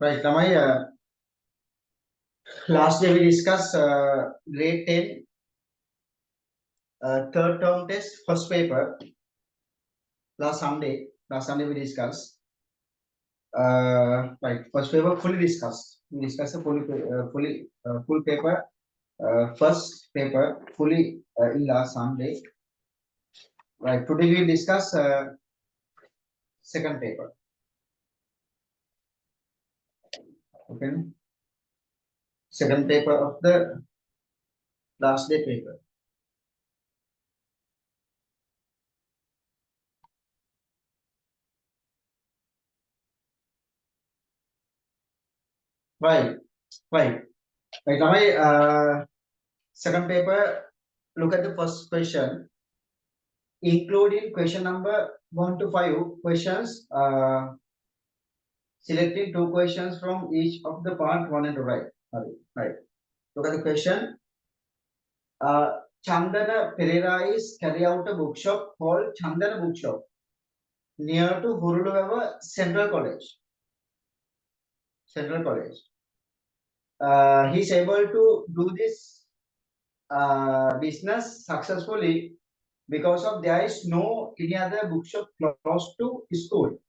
Right, Tamai, last day we discussed grade 10 third term test first paper. Last Sunday we discussed. Right, first paper fully discussed. We discussed the full paper, first paper fully in last Sunday. Right, today we discuss second paper. Okay, second paper of the last day paper. Right, right. Right, Tamai, second paper, look at the first question. Including question number 1 to 5 questions, selecting 2 questions from each of the part 1 and 2, right. Right. Look at the question. Chandana Pereira is carry out a bookshop called Chandana Bookshop near to Hurulava Central College. He is able to do this business successfully because of there is no any other bookshop close to school.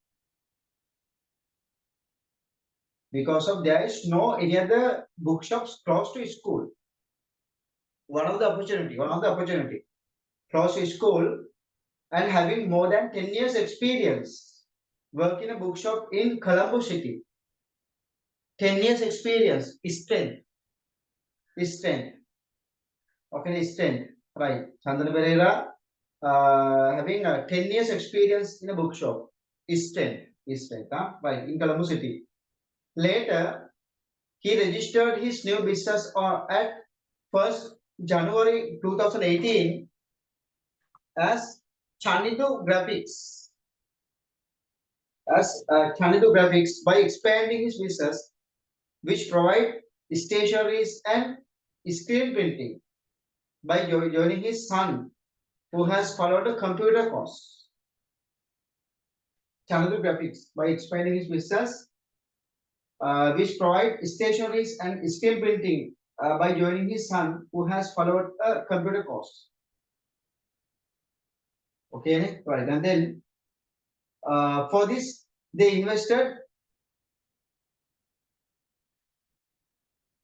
Because of there is no any other bookshops close to school. One of the opportunity close to school, and having more than 10 years experience work in a bookshop in Colombo city. 10 years experience is strength. Okay, strength. Right. Chandana Pereira having a 10 years experience in a bookshop is strength. Right, in Colombo city. Later, he registered his new business at 1st January 2018 as Chanidu Graphics. By expanding his business, which provide stationeries and screen printing, by joining his son, who has followed a computer course. Chanidu Graphics, by expanding his business, which provide stationeries and screen printing, by joining his son, who has followed a computer course. Okay, right. And then for this, they invested.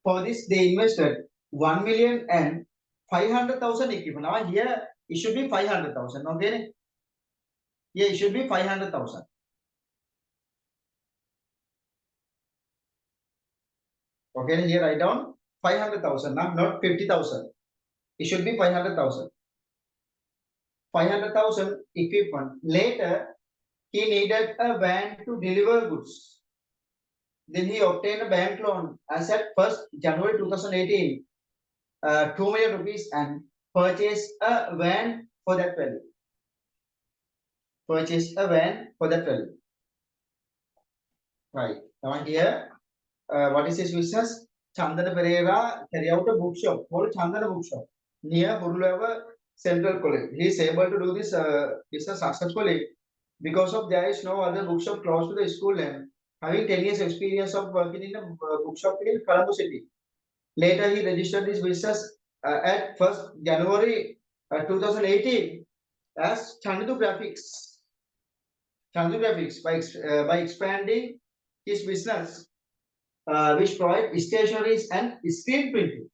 For this, they invested 1,500,000 equipment. Now here it should be 500,000. Okay, here it should be 500,000. Okay, here write down 500,000. Not 50,000. It should be 500,000. 500,000 equipment. Later, he needed a van to deliver goods. Then he obtained a bank loan as at 1st January 2018, 2 million rupees, and purchased a van for that value. Right. Now here, what is his business? Chandana Pereira carry out a bookshop called Chandana Bookshop near Hurulava Central College. He is able to do this business successfully because of there is no other bookshop close to the school, and having 10 years experience of working in a bookshop in Colombo city. Later, he registered his business at 1st January 2018 as Chandana Graphics. By expanding his business, which provide stationeries and screen printing.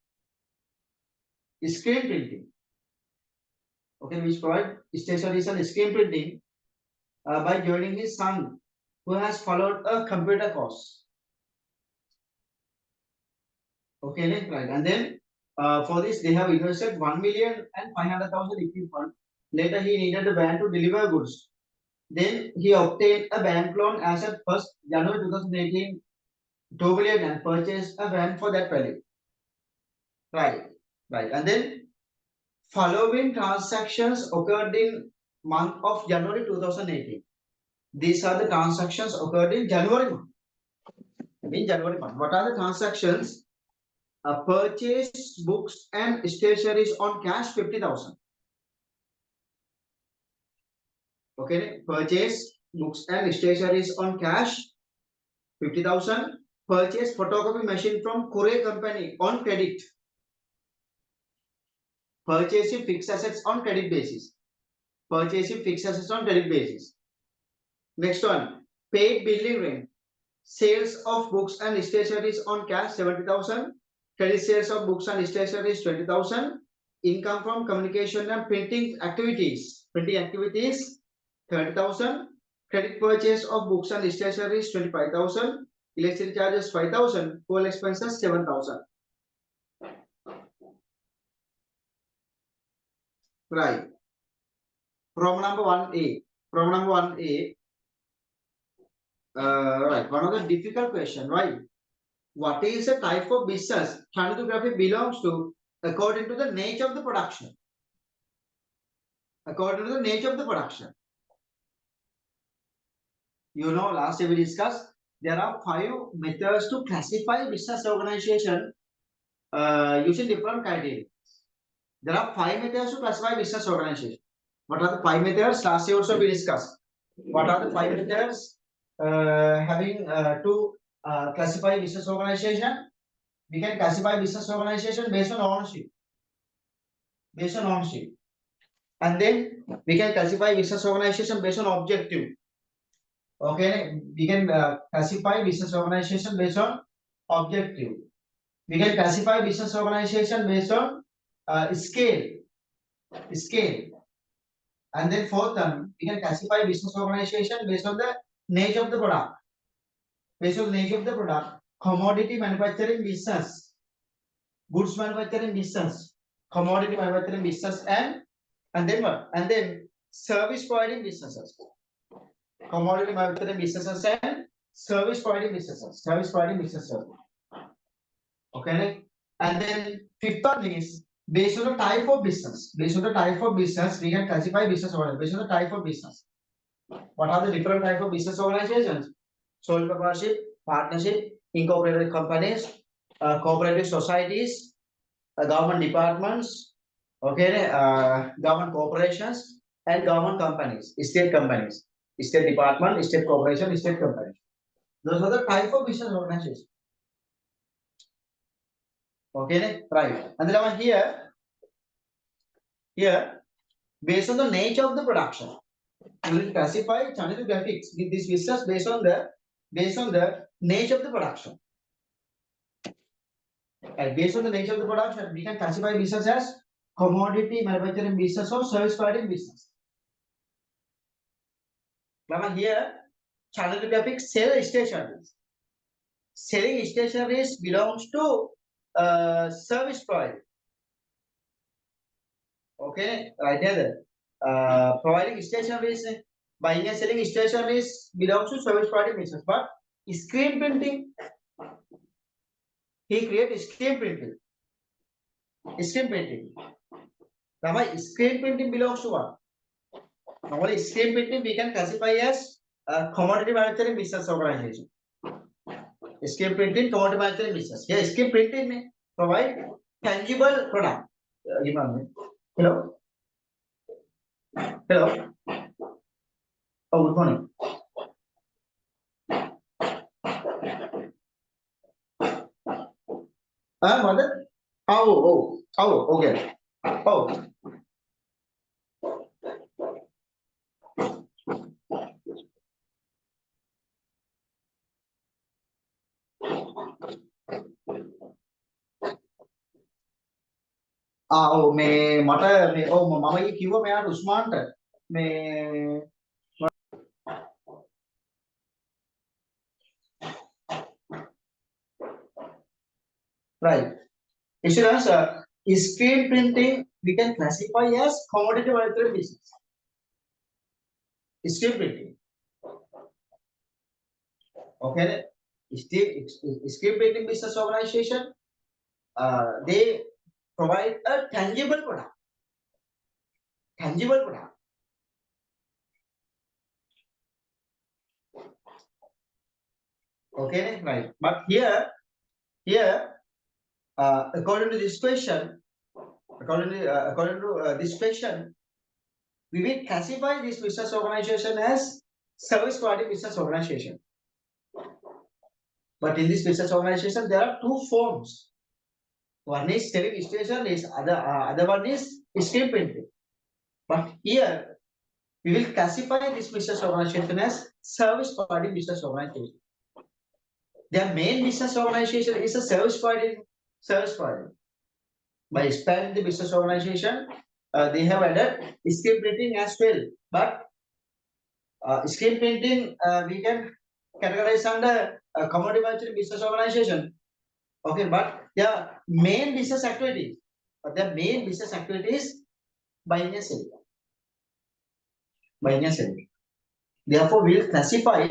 Okay, which provide stationeries and screen printing, by joining his son, who has followed a computer course. Okay, right. And then for this, they have invested 1,500,000 equipment. Later, he needed a van to deliver goods. Then he obtained a bank loan as at 1st January 2018, 2 million, and purchased a van for that value. Right. And then following transactions occurred in month of January 2018. These are the transactions occurred in January month. What are the transactions? Purchase books and stationeries on cash 50,000. Okay, purchase books and stationeries on cash 50,000. purchase photocopy machine from courier company on credit. Purchasing fixed assets on credit basis. Purchasing fixed assets on credit basis. Next one, paid building rent. Sales of books and stationeries on cash 70,000. Credit sales of books and stationeries 20,000. Income from communication and printing activities. Printing activities 30,000. Credit purchase of books and stationeries 25,000. Electricity charges 5,000. Fuel expenses 7,000. Right. Problem number 1A. Problem number 1A. Right. One of the difficult question, right? What is the type of business phonography belongs to according to the nature of the production? According to the nature of the production. You know, last year we discussed there are 5 methods to classify business organization using different criteria. There are 5 methods to classify business organization. What are the 5 methods? Last year also we discussed. What are the 5 methods having to classify business organization? We can classify business organization based on ownership. Based on ownership. And then we can classify business organization based on objective. Okay, we can classify business organization based on objective. We can classify business organization based on scale. And then fourth one, we can classify business organization based on the nature of the product. Based on the nature of the product, commodity manufacturing business, goods manufacturing business, commodity manufacturing business, and then what? And then service providing businesses. Commodity manufacturing businesses and service providing businesses. Service providing businesses. Okay. And then fifth one is based on the type of business. Based on the type of business, we can classify business organization. Based on the type of business. What are the different type of business organizations? Sole proprietorship, partnership, incorporated companies, cooperative societies, government departments, okay, government corporations, and government companies, state companies, state department, state corporation, state company. Those are the type of business organizations. Okay, right. And then here, based on the nature of the production, we will classify channel graphics with this business based on the nature of the production. And based on the nature of the production, we can classify business as commodity manufacturing business or service providing business. Now here, channel graphics sell stationaries. Selling stationaries belongs to service provider. Okay, right here. Providing stationaries, buying and selling stationaries belongs to service providing business. But screen printing, he created screen printing. Screen printing. Now, screen printing belongs to what? Normally, screen printing we can classify as commodity manufacturing business organization. Screen printing, commodity manufacturing business. Here, screen printing may provide tangible product. Hello. Hello. Oh, good morning. Mother? Oh, okay. Oh. මේ මට මේ ඔව් මම ඊ කිව්වා මෙයාට උස්මාන්ට මේ right. Students, screen printing we can classify as commodity manufacturing business. Screen printing. Okay. Screen printing business organization, they provide a tangible product. Tangible product. Okay, right. But here, according to this question, this question, we will classify this business organization as service providing business organization. But in this business organization, there are two forms. One is selling station, is other one is screen printing. But here we will classify this business organization as service providing business organization. Their main business organization is a service providing. By expanding the business organization, they have added screen printing as well. But screen printing we can categorize under commodity manufacturing business organization. Okay, but their main business activities, buying and selling. Therefore, we will classify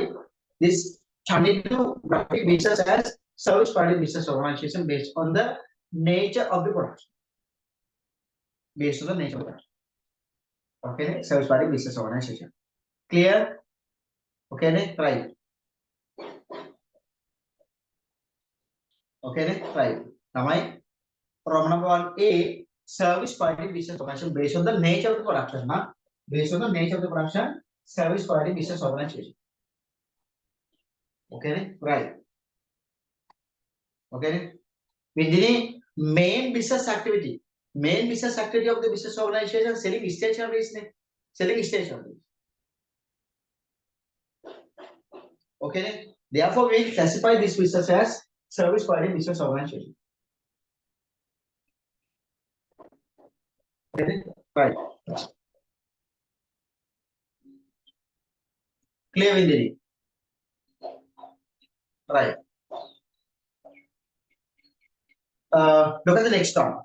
this Thineth graphic business as service providing business organization based on the nature of the production. Okay, service providing business organization. Clear? Okay, right. Okay, right. Now, Roman number 1A, service providing business organization based on the nature of the production. Based on the nature of the production, service providing business organization. Okay, right. Okay, with the main business activity of the business organization selling stationeries. Okay, therefore we classify this business as service providing business organization. Okay, right. Clear, Vindini? Right. Look at the next one.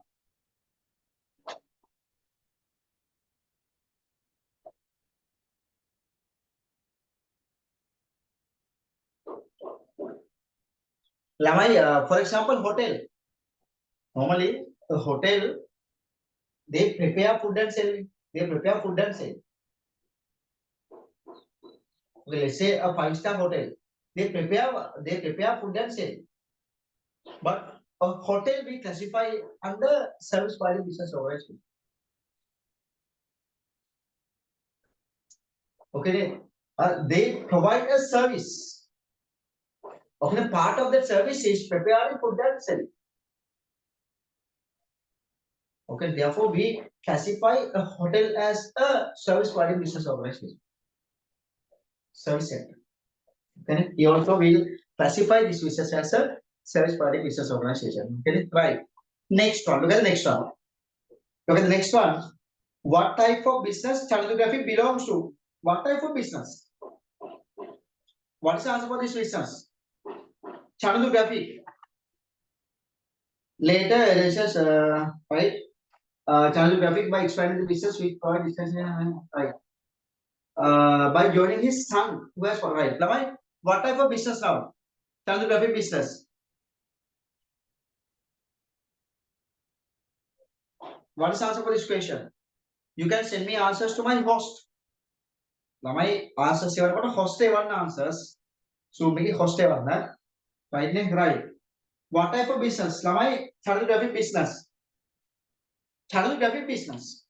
For example, hotel. Normally, a hotel, they prepare food and sell. Okay, let's say a 5-star hotel. They prepare food and sell. But a hotel we classify under service providing business organization. Okay, they provide a service. Okay, part of that service is preparing food and selling. Okay, therefore we classify a hotel as a service providing business organization. Service sector. Okay, we also will classify this business as a service providing business organization. Okay, right. Next one. Look at the next one. What type of business Thineth belongs to? What type of business? What is the answer for this business? Thineth. Later, it says, right? Thineth by expanding the business with product discussion, right? By joining his son, who has right? What type of business now? Thineth business. What is the answer for this question? You can send me answers to my host. My answers here are host one answers. So make it host one. Right? Right. What type of business? Thineth business. Thineth business.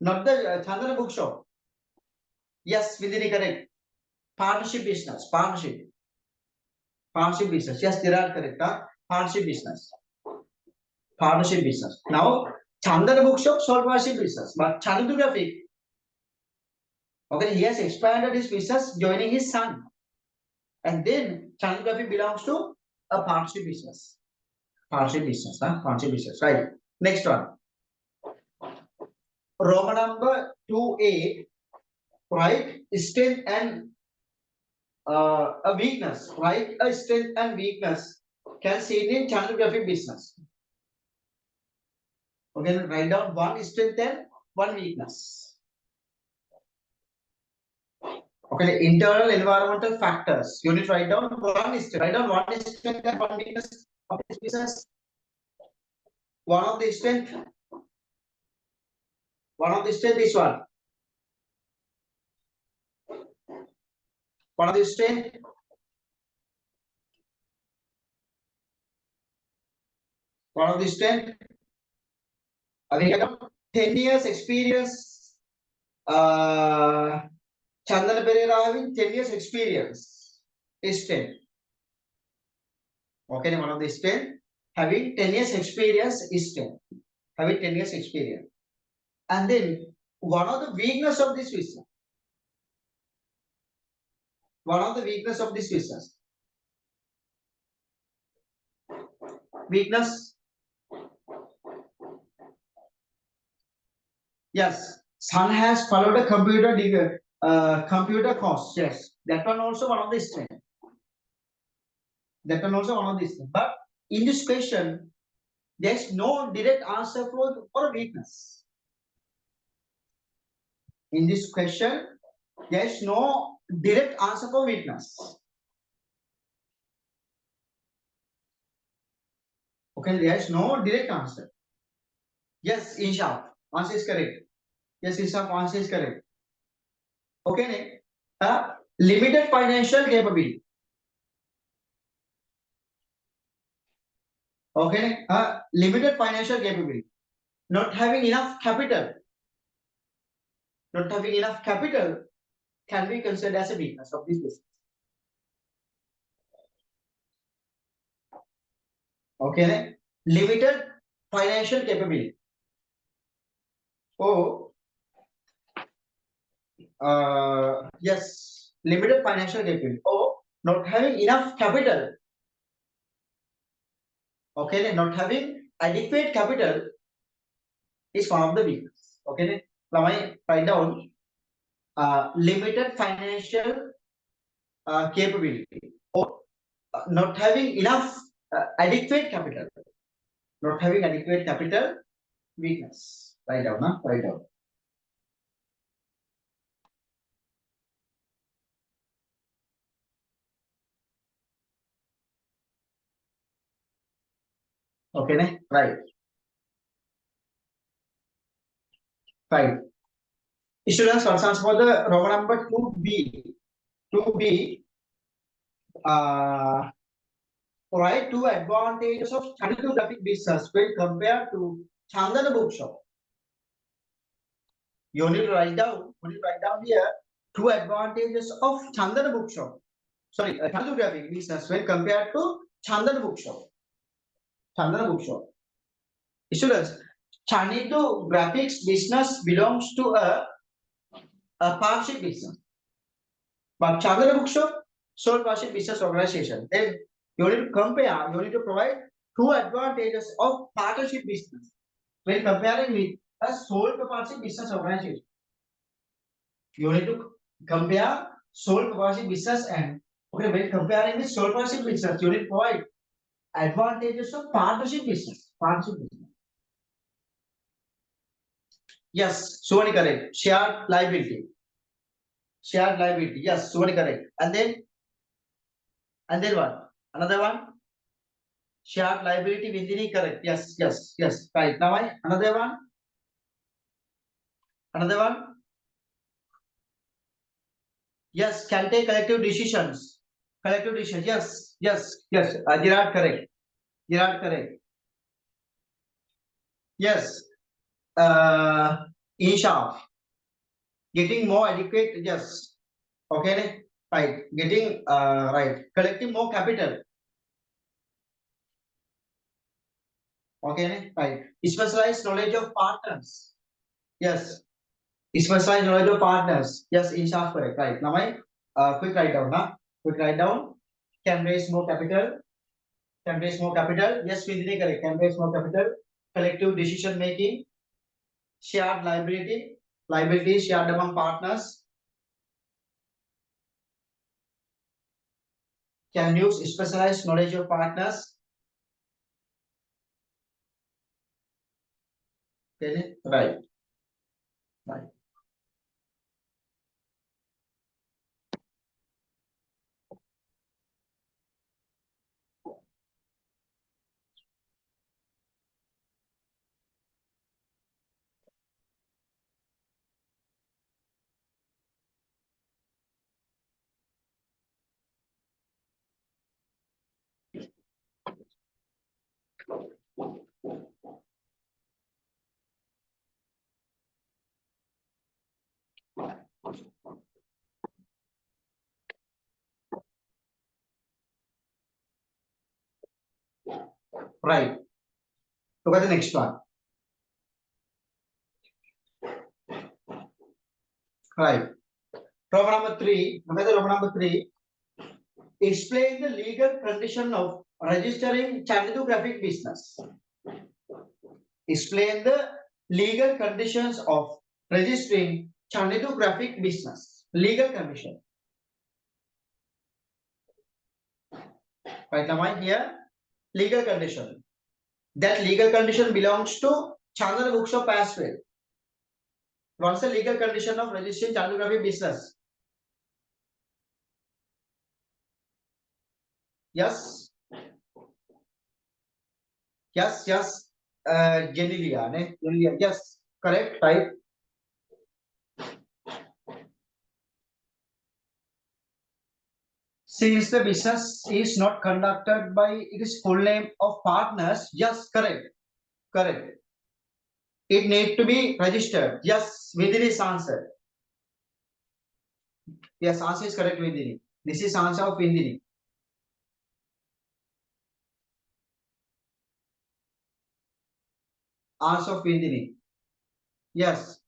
Not the Thineth bookshop. Yes, within correct. Partnership business. Partnership business. Yes, there are correct. Partnership business. Now, Thineth bookshop sold partnership business, but Thineth, okay, he has expanded his business, joining his son, and then Thineth belongs to a partnership business. Partnership business, right? Next one. Roman number 2A, right? Strength and a weakness, right? A strength and weakness can see in Thineth business. Okay, write down one strength and one weakness. Okay, internal environmental factors. You need to write down one strength and one weakness of this business. One of the strength is what? One of the strength. We have 10 years experience. Chandana Pereira having 10 years experience. Strength. Okay, one of the strength. Having 10 years experience is strength. Having 10 years experience. And then one of the weakness of this business. One of the weakness of this business. Weakness. Yes. Son has followed a computer course. Yes. That one also one of the strength. That one also one of the strength. But in this question, there's no direct answer for a weakness. In this question, there's no direct answer for weakness. Okay, there's no direct answer. Yes, Isha, answer is correct. Yes, Isha, answer is correct. Okay, limited financial capability. Okay, limited financial capability. Not having enough capital. Not having enough capital can be considered as a weakness of this business. Okay, limited financial capability. Oh, yes, limited financial capability. Oh, not having enough capital. Okay, not having adequate capital is one of the weakness. Okay, now I write down limited financial capability or not having enough adequate capital. Not having adequate capital weakness. Write down, huh? Write down. Okay, right. Right. Students, answer for the Roman number 2B. 2B. Provide two advantages of calligraphic business when compared to Chandana bookshop. You need to write down. You need to write down here two advantages of Chandana bookshop. Sorry, calligraphic business when compared to Chandana bookshop. Chandana bookshop. Students, Chandidu graphics business belongs to a partnership business. But Chandana bookshop, sole partnership business organization. Then you need to compare, you need to provide two advantages of partnership business when comparing with a sole proprietorship business organization. You need to compare sole proprietorship business and okay, when comparing with sole proprietorship business, you need to provide advantages of partnership business. Partnership business. Yes, Suvani correct. Shared liability. Shared liability. Yes, Suvani correct. And then what? Another one. Shared liability within correct. Yes, yes, yes. Right. Now another one. Another one. Yes, can take collective decisions. Collective decisions. Yes, yes, yes. Gerard correct. Gerard correct. Yes. Insha. Getting more adequate. Yes. Okay. Right. Getting right. Collecting more capital. Okay. Right. Specialized knowledge of partners. Yes. Specialized knowledge of partners. Yes. Insha correct. Right. Now quick write down. Huh? Quick write down. Can raise more capital. Can raise more capital. Yes. Vindhini correct. Can raise more capital. Collective decision making. Shared liability. Liability shared among partners. Can use specialized knowledge of partners. Okay, right. Right. Right. Look at the next one. Right. Problem number 3. Look at the problem number 3. Explain the legal condition of registering chartographic business. Explain the legal conditions of registering chartographic business. Legal condition. Right, am I here? Legal condition. That legal condition belongs to Chandana Bookshop as well. What's the legal condition of registering chartographic business? Yes. Yes, yes. Genilia, ne? Genilia. Yes, correct, right? Since the business is not conducted by its full name of partners, yes, correct, correct. It need to be registered. Yes, within is answer. Yes, answer is correct within. This is answer of within. Answer of within. Yes.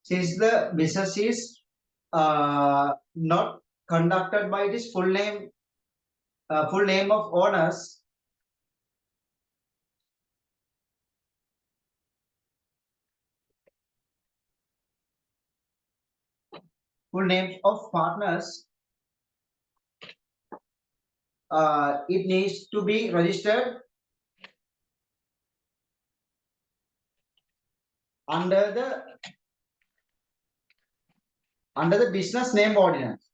Since the business is not conducted by its full name of owners, full names of partners, it needs to be registered under the business name ordinance.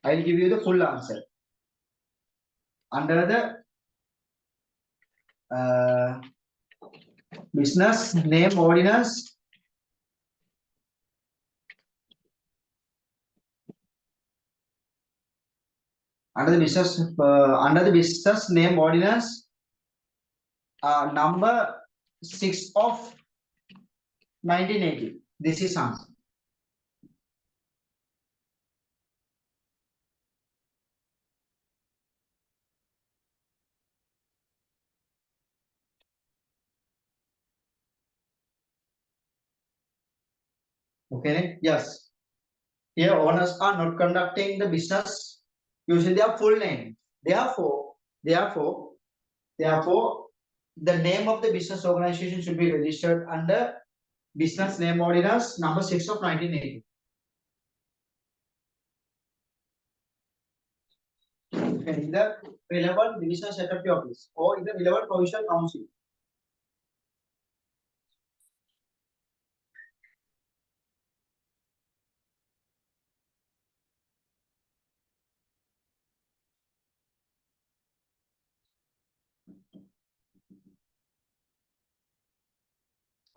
I will give you the full answer. Under the business name ordinance, under the business name ordinance, number 6 of 1980. This is answer. Okay. Yes. Here owners are not conducting the business using their full name. Therefore, the name of the business organization should be registered under business name ordinance number 6 of 1980. In the relevant division secretary office or in the relevant provincial council.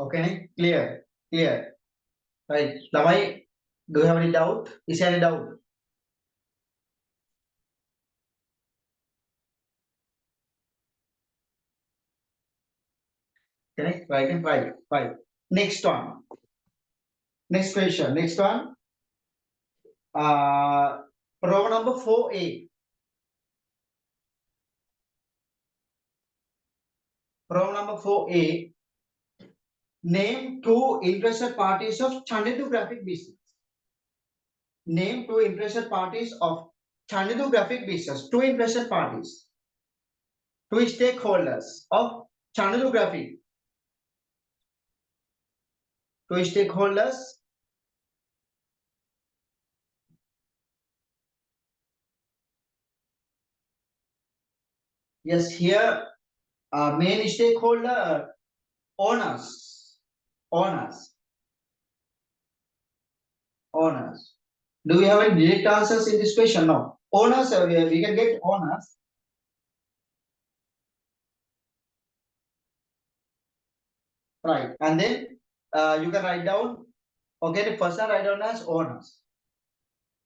Okay, clear, clear. Right. Lamai, do you have any doubt? Is there any doubt? Correct, right and right. Right. Next one. Next question. Next one. Row number 4A. Row number 4A. Name two interested parties of Chandidu business. Name two interested parties of Chandidu business. Two interested parties. Two stakeholders of Chandidu. Two stakeholders. Yes, here main stakeholder owners. Owners. Owners. Do we have any direct answers in this question? No. Owners, we can get owners. Right. And then you can write down Okay, the person write down as owners.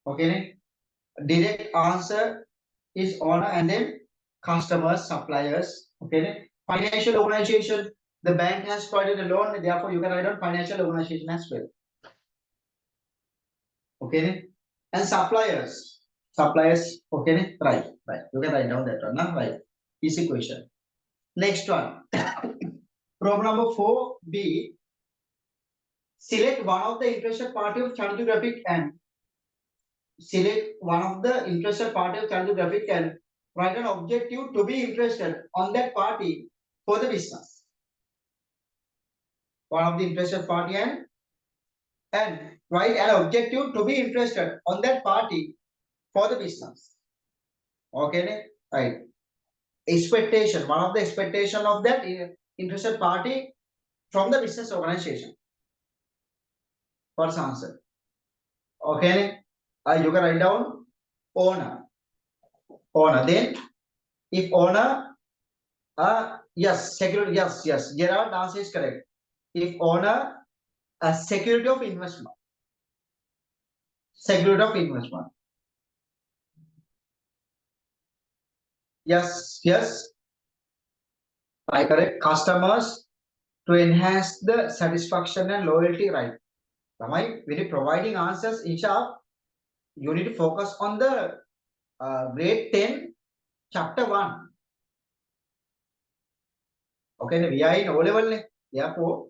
Okay, direct answer is owner and then customers, suppliers. Okay, financial organization. The bank has provided a loan, therefore you can write down financial organization as well. Okay, and suppliers. Suppliers. Okay, right. You can write down that one. Now, right. Easy question. Next one. Problem number 4B. Select one of the interested party of chartographic and select one of the interested party of chartographic and write an objective to be interested on that party for the business. One of the interested party and write an objective to be interested on that party for the business. Okay, right. Expectation. One of the expectation of that interested party from the business organization. First answer. Okay, you can write down owner. Then if owner, yes, security, yes. Gerard answer is correct. If owner, a security of investment. Security of investment. Yes. I correct. Customers to enhance the satisfaction and loyalty, right? Ramai, when you providing answers in sharp, you need to focus on the grade 10, chapter 1. Okay, we are in O level. Therefore,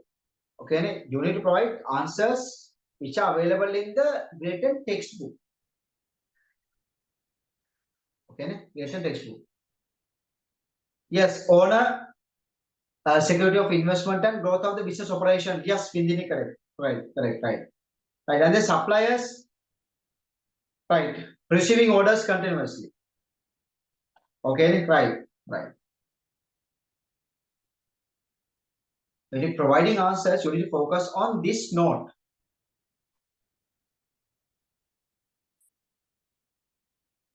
okay, you need to provide answers which are available in the grade 10 textbook. Okay, grade 10 textbook. Yes, owner, security of investment and growth of the business operation. Yes, Vindini, correct. Right. And the suppliers, right, receiving orders continuously. Okay, right. When you're providing answers, you need to focus on this note.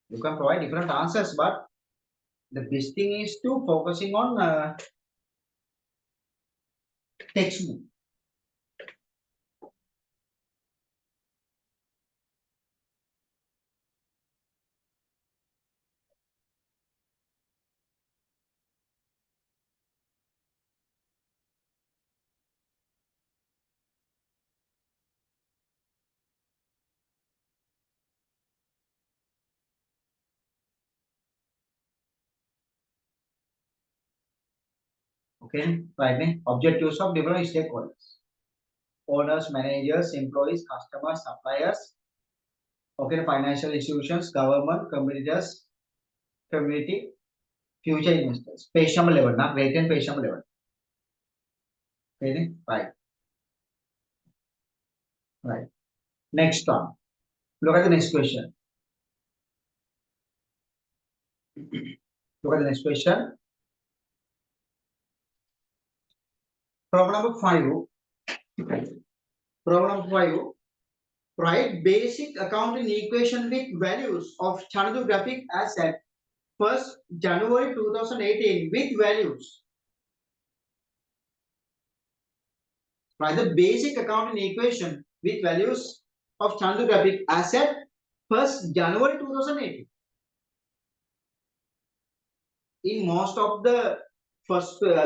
You can provide different answers, but the best thing is to focusing on textbook. Okay, right. Objectives of different stakeholders: owners, managers, employees, customers, suppliers. Okay, financial institutions, government, competitors, community, future investors. Page number 11, not rate and page number 11. Okay, right. Next one. Look at the next question. Look at the next question. Problem number 5. Problem number 5. Write basic accounting equation with values of chartographic asset 1st January 2018 with values. Write the basic accounting equation with values of chartographic asset 1st January 2018. In most of the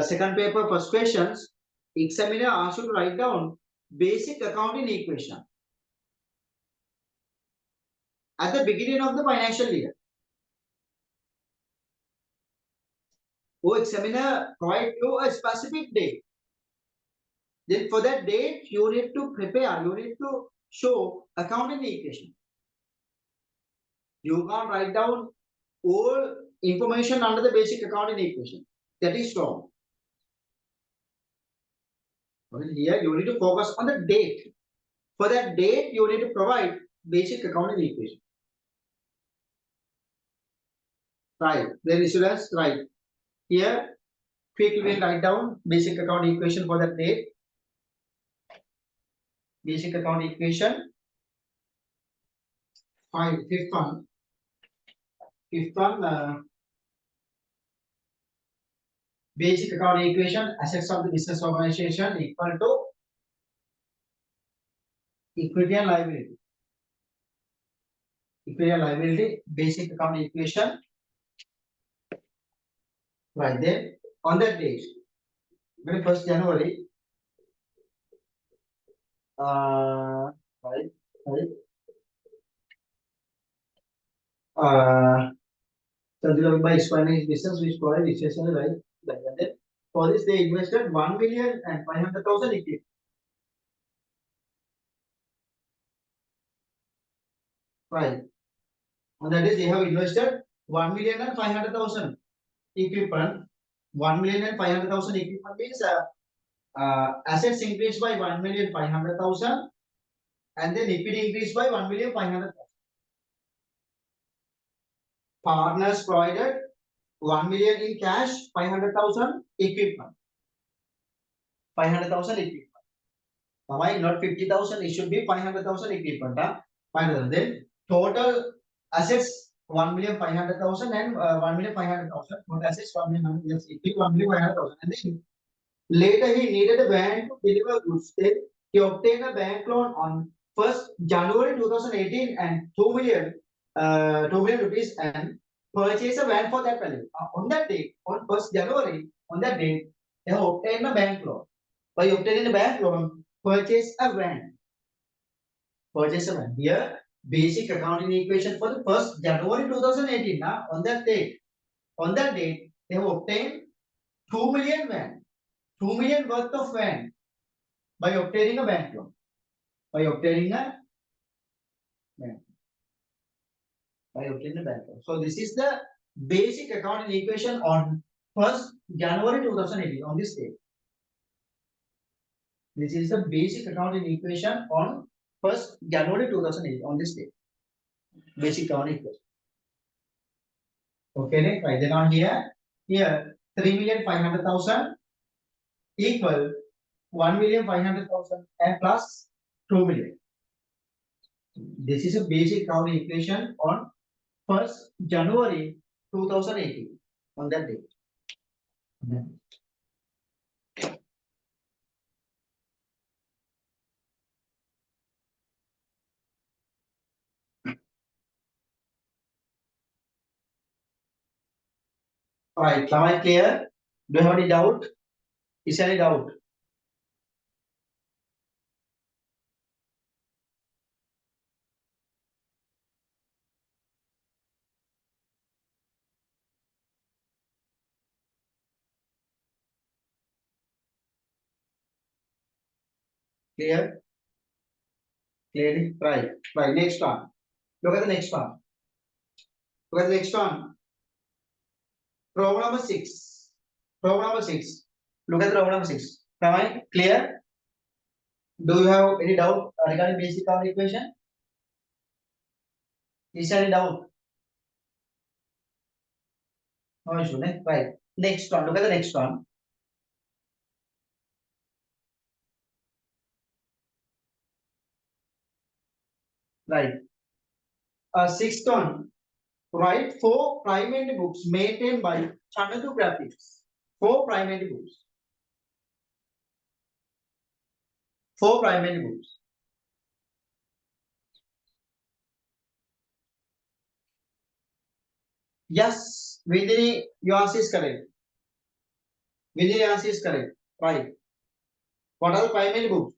second paper first questions, examiner asks you to write down basic accounting equation at the beginning of the financial year. Or examiner provide you a specific date. Then for that date, you need to prepare, you need to show accounting equation. You can't write down all information under the basic accounting equation. That is wrong. Here you need to focus on the date. For that date, you need to provide basic accounting equation. Right. Then students, right. Here, quickly we'll write down basic accounting equation for that date. Basic accounting equation. Fifth one. Basic accounting equation, assets of the business organization equal to Equity and liability. Equity and liability, basic account equation. Right then, on that date, 1st January, right, right, considered by Spanish business which provide essentially like that. For this, they invested 1,500,000 equity. Right. And that is they have invested 1,500,000 equipment. 1,500,000 equipment means assets increased by 1,500,000 and then equity increased by 1,500,000. Partners provided 1 million in cash, 500,000 equipment. 500,000 equipment. Why not 50,000? It should be 500,000 equipment. 500,000. Then total assets 1,500,000 and 1,500,000. Total assets 1,500,000. Yes, equity 1,500,000. And then later he needed a van to deliver goods. Then he obtained a bank loan on 1st January 2018 and 2 million rupees and purchase a van for that value. On that day, on 1st January, on that day, they have obtained a bank loan. By obtaining a bank loan, purchase a van. Purchase a van. Here, basic accounting equation for the 1st January 2018. On that date, they have obtained 2 million van. 2 million worth of van by obtaining a bank loan. By obtaining a bank. By obtaining a bank loan. So this is the basic accounting equation on 1st January 2018 on this date. This is the basic accounting equation on 1st January 2008 on this date. Basic accounting equation. Okay, then write it down here. Here 3,500,000 equal 1,500,000 and plus 2 million. This is a basic accounting equation on 1st January 2018 on that date. All right, am I clear? Do you have any doubt? Is there any doubt? Clear? Clearly? Right. Right. Next one. Look at the next one. Look at the next one. Problem number 6. Problem number 6. Look at the problem number 6. Am I clear? Do you have any doubt regarding basic account equation? Is there any doubt? No issue, ne? Right. Next one. Look at the next one. Right. Sixth one. Write 4 primary books maintained by Chanadu Graphics. 4 primary books. 4 primary books. Yes, Vidini, your answer is correct. Vidini, your answer is correct. Right. What are the primary books?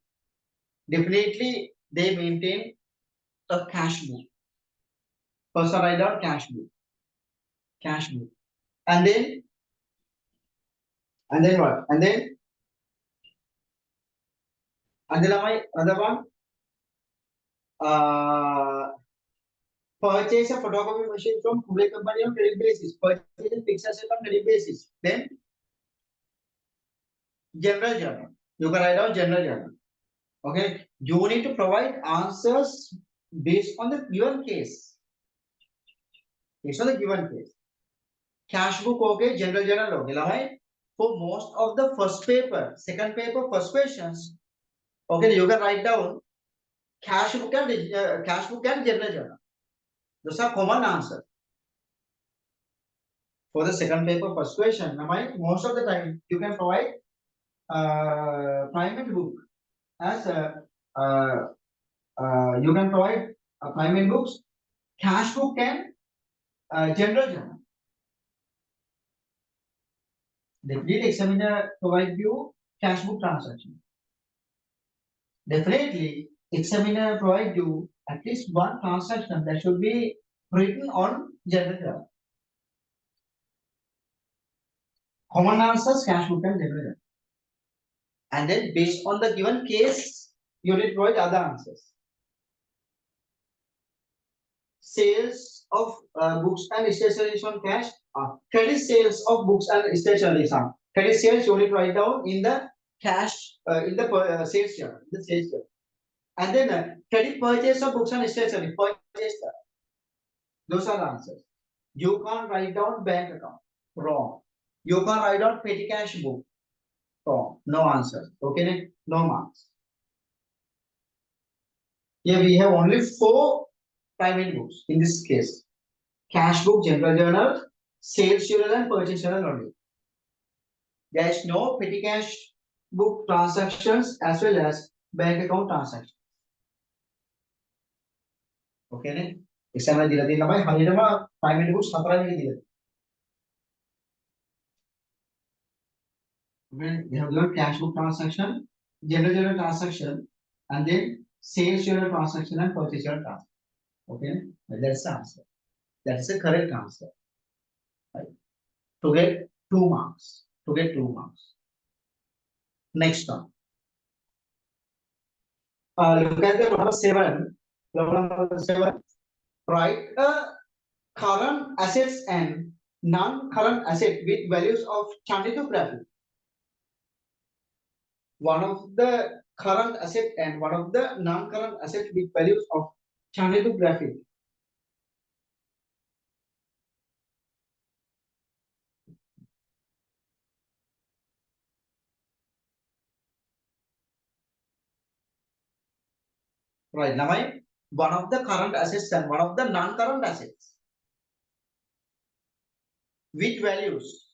Definitely, they maintain a cash book. First, I write down cash book. Cash book. And then what? And then another one. Purchase a photocopy machine from Kuble company on credit basis. Purchase fixed asset on credit basis. Then general journal. You can write down general journal. Okay. You need to provide answers based on the given case. Based on the given case. Cash book okay, general journal okay. For most of the first paper, second paper, first questions, okay, you can write down cash book and general journal. Those are common answers. For the second paper, first question, most of the time you can provide primary book as a You can provide primary books. Cash book and general journal. Definitely examiner provide you cash book transaction. Definitely examiner provide you at least one transaction that should be written on general journal. Common answers, cash book and general journal. And then based on the given case, you need to provide other answers. Sales of books and stationery on cash. Credit sales of books and stationery on. Credit sales you need to write down in the cash in the sales journal. The sales journal. And then credit purchase of books and stationery. Purchase. Those are the answers. You can't write down bank account. Wrong. You can't write down petty cash book. Wrong. No answer. Okay. No marks. Here we have only 4 primary books in this case. Cash book, general journal, sales journal and purchase journal only. There is no petty cash book transactions as well as bank account transactions. Okay ne? Exam එක දීලා තියෙන ළමයි හරියටම primary books 4යි මේක දීලා. When we have learned cash book transaction, general journal transaction, and then sales journal transaction and purchase journal transaction. Okay, that's the answer. That's the correct answer. Right. To get 2 marks. To get 2 marks. Next one. Look at the number 7. Number 7. Write current assets and non-current asset with values of Chandito graphic. One of the current asset and one of the non-current asset with values of Chandito graphic. Right, now one of the current assets and one of the non-current assets with values.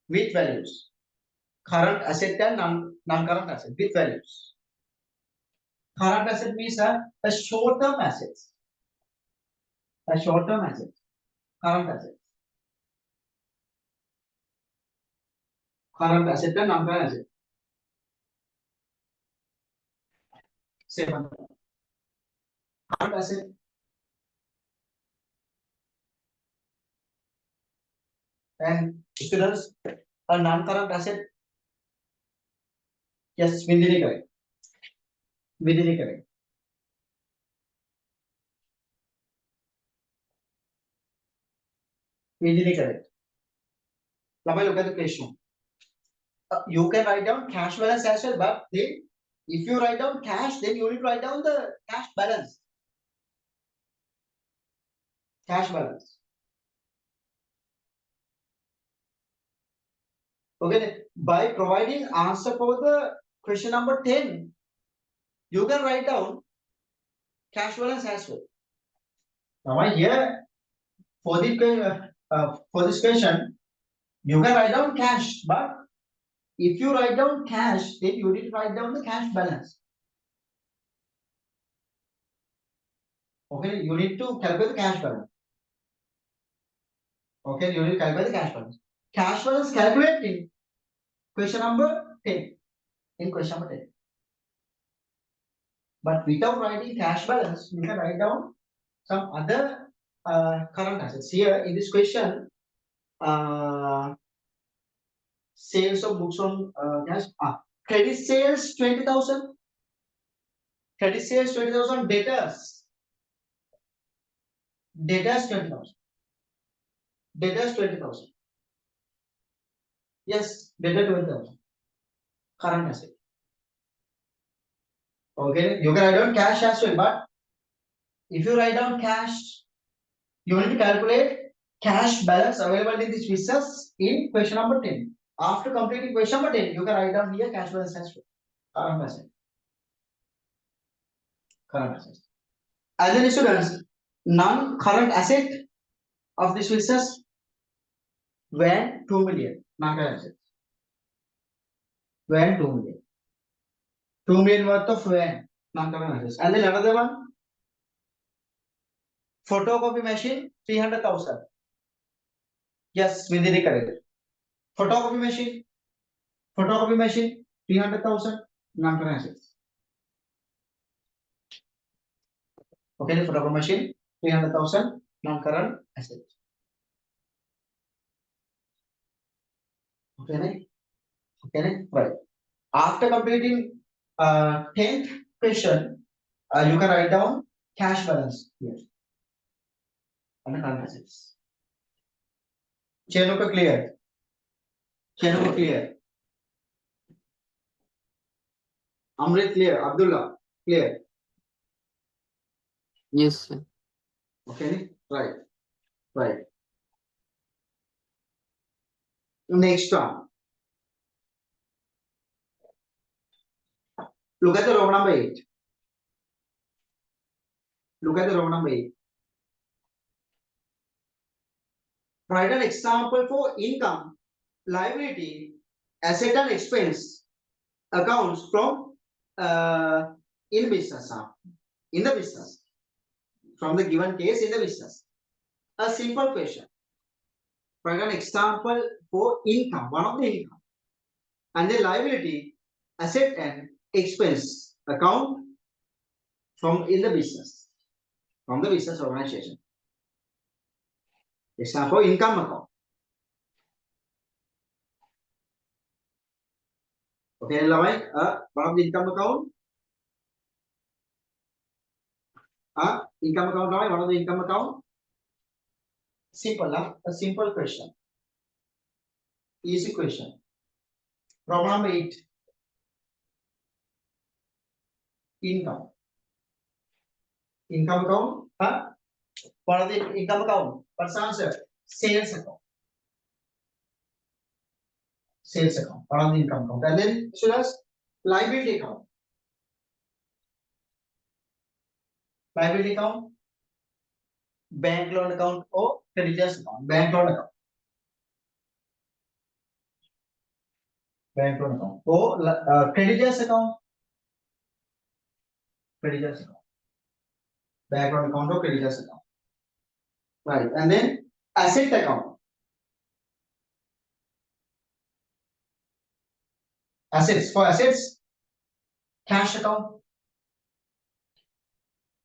With values. Current asset and non-current asset with values. Current asset means a short-term asset. A short-term asset. Current asset. Current asset and non-current asset. Same. Current asset. And students, a non-current asset. Yes, Vindini correct. Vindini correct. Vindini correct. Now look at the question. You can write down cash balance as well, but then if you write down cash, then you need to write down the cash balance. Cash balance. Okay, by providing answer for the question number 10, you can write down cash balance as well. Now here for this question, you can write down cash, but if you write down cash, then you need to write down the cash balance. Okay, you need to calculate the cash balance. Okay, you need to calculate the cash balance. Cash balance calculating question number 10. In question number 10. But without writing cash balance, you can write down some other current assets. Here in this question, sales of books on cash. Credit sales 20,000. Credit sales 20,000. Debtors. Debtors 20,000. Debtors 20,000. Yes, debtor 20,000. Current asset. Okay, you can write down cash as well, but if you write down cash, you need to calculate cash balance available in this business in question number 10. After completing question number 10, you can write down here cash balance as well. Current asset. Current asset. And then students, non-current asset of this business, when 2 million, non-current assets. When 2 million. 2 million worth of when. Non-current assets. And then another one, photocopy machine, 300,000. Yes, within the correct. Photocopy machine, 300,000. Non-current assets. Okay, the photocopy machine, 300,000. Non-current assets. Okay, right. After completing 10th question, you can write down cash balance here under current assets. Chenuka clear. Chenuka clear. Amrit clear. Abdullah clear. Yes, sir. Okay, right. Right. Next one. Look at the row number 8. Look at the row number 8. Write an example for income, liability, asset and expense accounts from in business. In the business. From the given case in the business. A simple question. Write an example for income, one of the income. And the liability, asset and expense account from in the business. From the business organization. Example, income account. Okay, one of the income account. Income account, one of the income account. Simple, a simple question. Easy question. Problem number 8. Income. Income account. One of the income account. What's the answer? Sales account. Sales account. One of the income account. And then should us liability account. Liability account. Bank loan account or creditors account. Bank loan account. Bank loan account. Or creditors account. Creditors account. Bank loan account or creditors account. Right. And then asset account. Assets. For assets, cash account.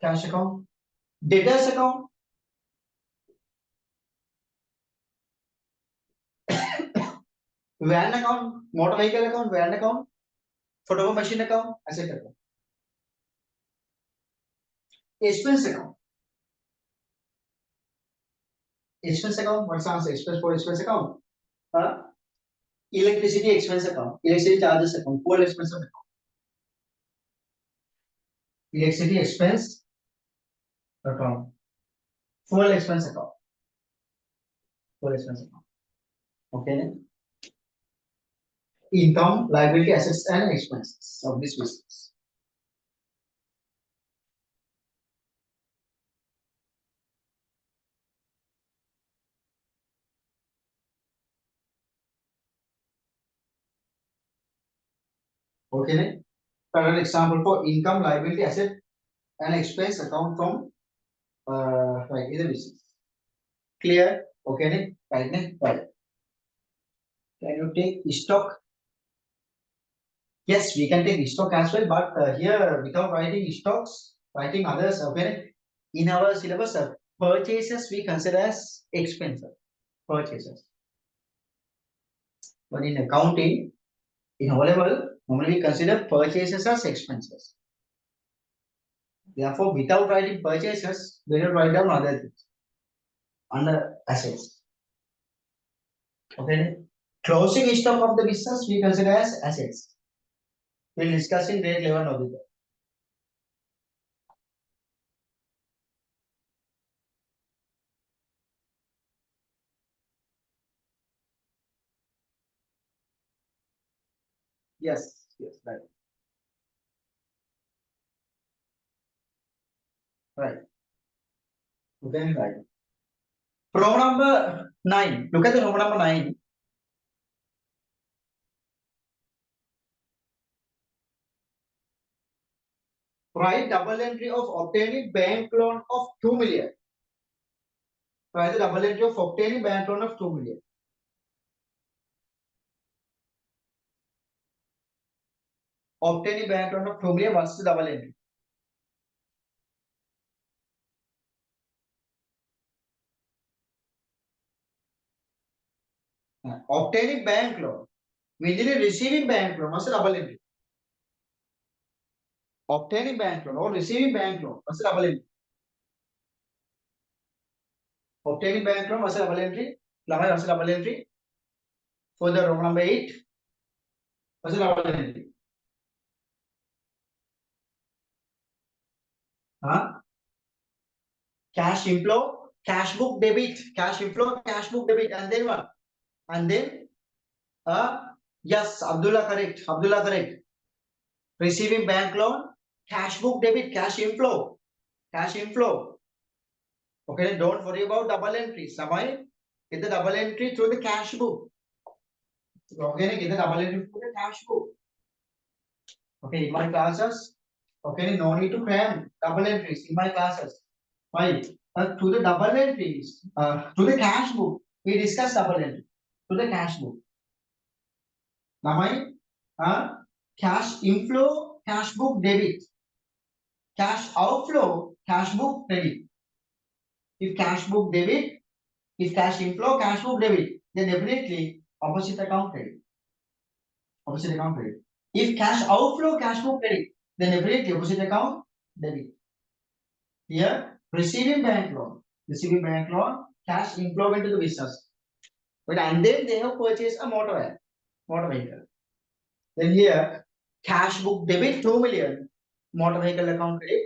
Cash account. Debtors account. Van account. Motor vehicle account. Van account. Photocopy machine account. Asset account. Expense account. Expense account. What's the answer? Expense for expense account. Electricity expense account. Electricity charges account. Fuel expense account. Electricity expense account. Fuel expense account. Fuel expense account. Okay. Income, liability, assets, and expenses of this business. Okay. Another example for income, liability, asset, and expense account from right in the business. Clear? Okay. Right. Right. Can you take stock? Yes, we can take stock as well, but here without writing stocks, writing others. Okay. In our syllabus, purchases we consider as expenses. Purchases. But in accounting, in O level, normally we consider purchases as expenses. Therefore, without writing purchases, we will write down other things under assets. Okay. Closing stock of the business we consider as assets. We'll discuss in grade 11 of it. Yes, right. Right. Okay, right. Row number 9. Look at the row number 9. Write double entry of obtaining bank loan of 2 million. Write the double entry of obtaining bank loan of 2 million. Obtaining bank loan of 2 million, what's the double entry? Obtaining bank loan. Immediately receiving bank loan, what's the double entry? Obtaining bank loan or receiving bank loan, what's the double entry? Obtaining bank loan, what's the double entry? What's the double entry? For the row number 8, what's the double entry? Huh? Cash inflow, cash book debit, cash inflow, cash book debit, and then what? And then, yes, Abdullah correct, Abdullah correct. Receiving bank loan, cash book debit, cash inflow, cash inflow. Okay, don't worry about double entry. Samai, get the double entry through the cash book. Okay, get the double entry through the cash book. Okay, in my classes, okay, no need to cram double entries in my classes. Right. To the double entries, to the cash book, we discuss double entry. To the cash book. Now, cash inflow, cash book debit. Cash outflow, cash book credit. If cash book debit, if cash inflow, cash book debit, then definitely opposite account credit. Opposite account credit. If cash outflow, cash book credit, then definitely opposite account debit. Here, receiving bank loan, cash inflow into the business. But and then they have purchased a motor vehicle. Then here, cash book debit 2 million, motor vehicle account credit,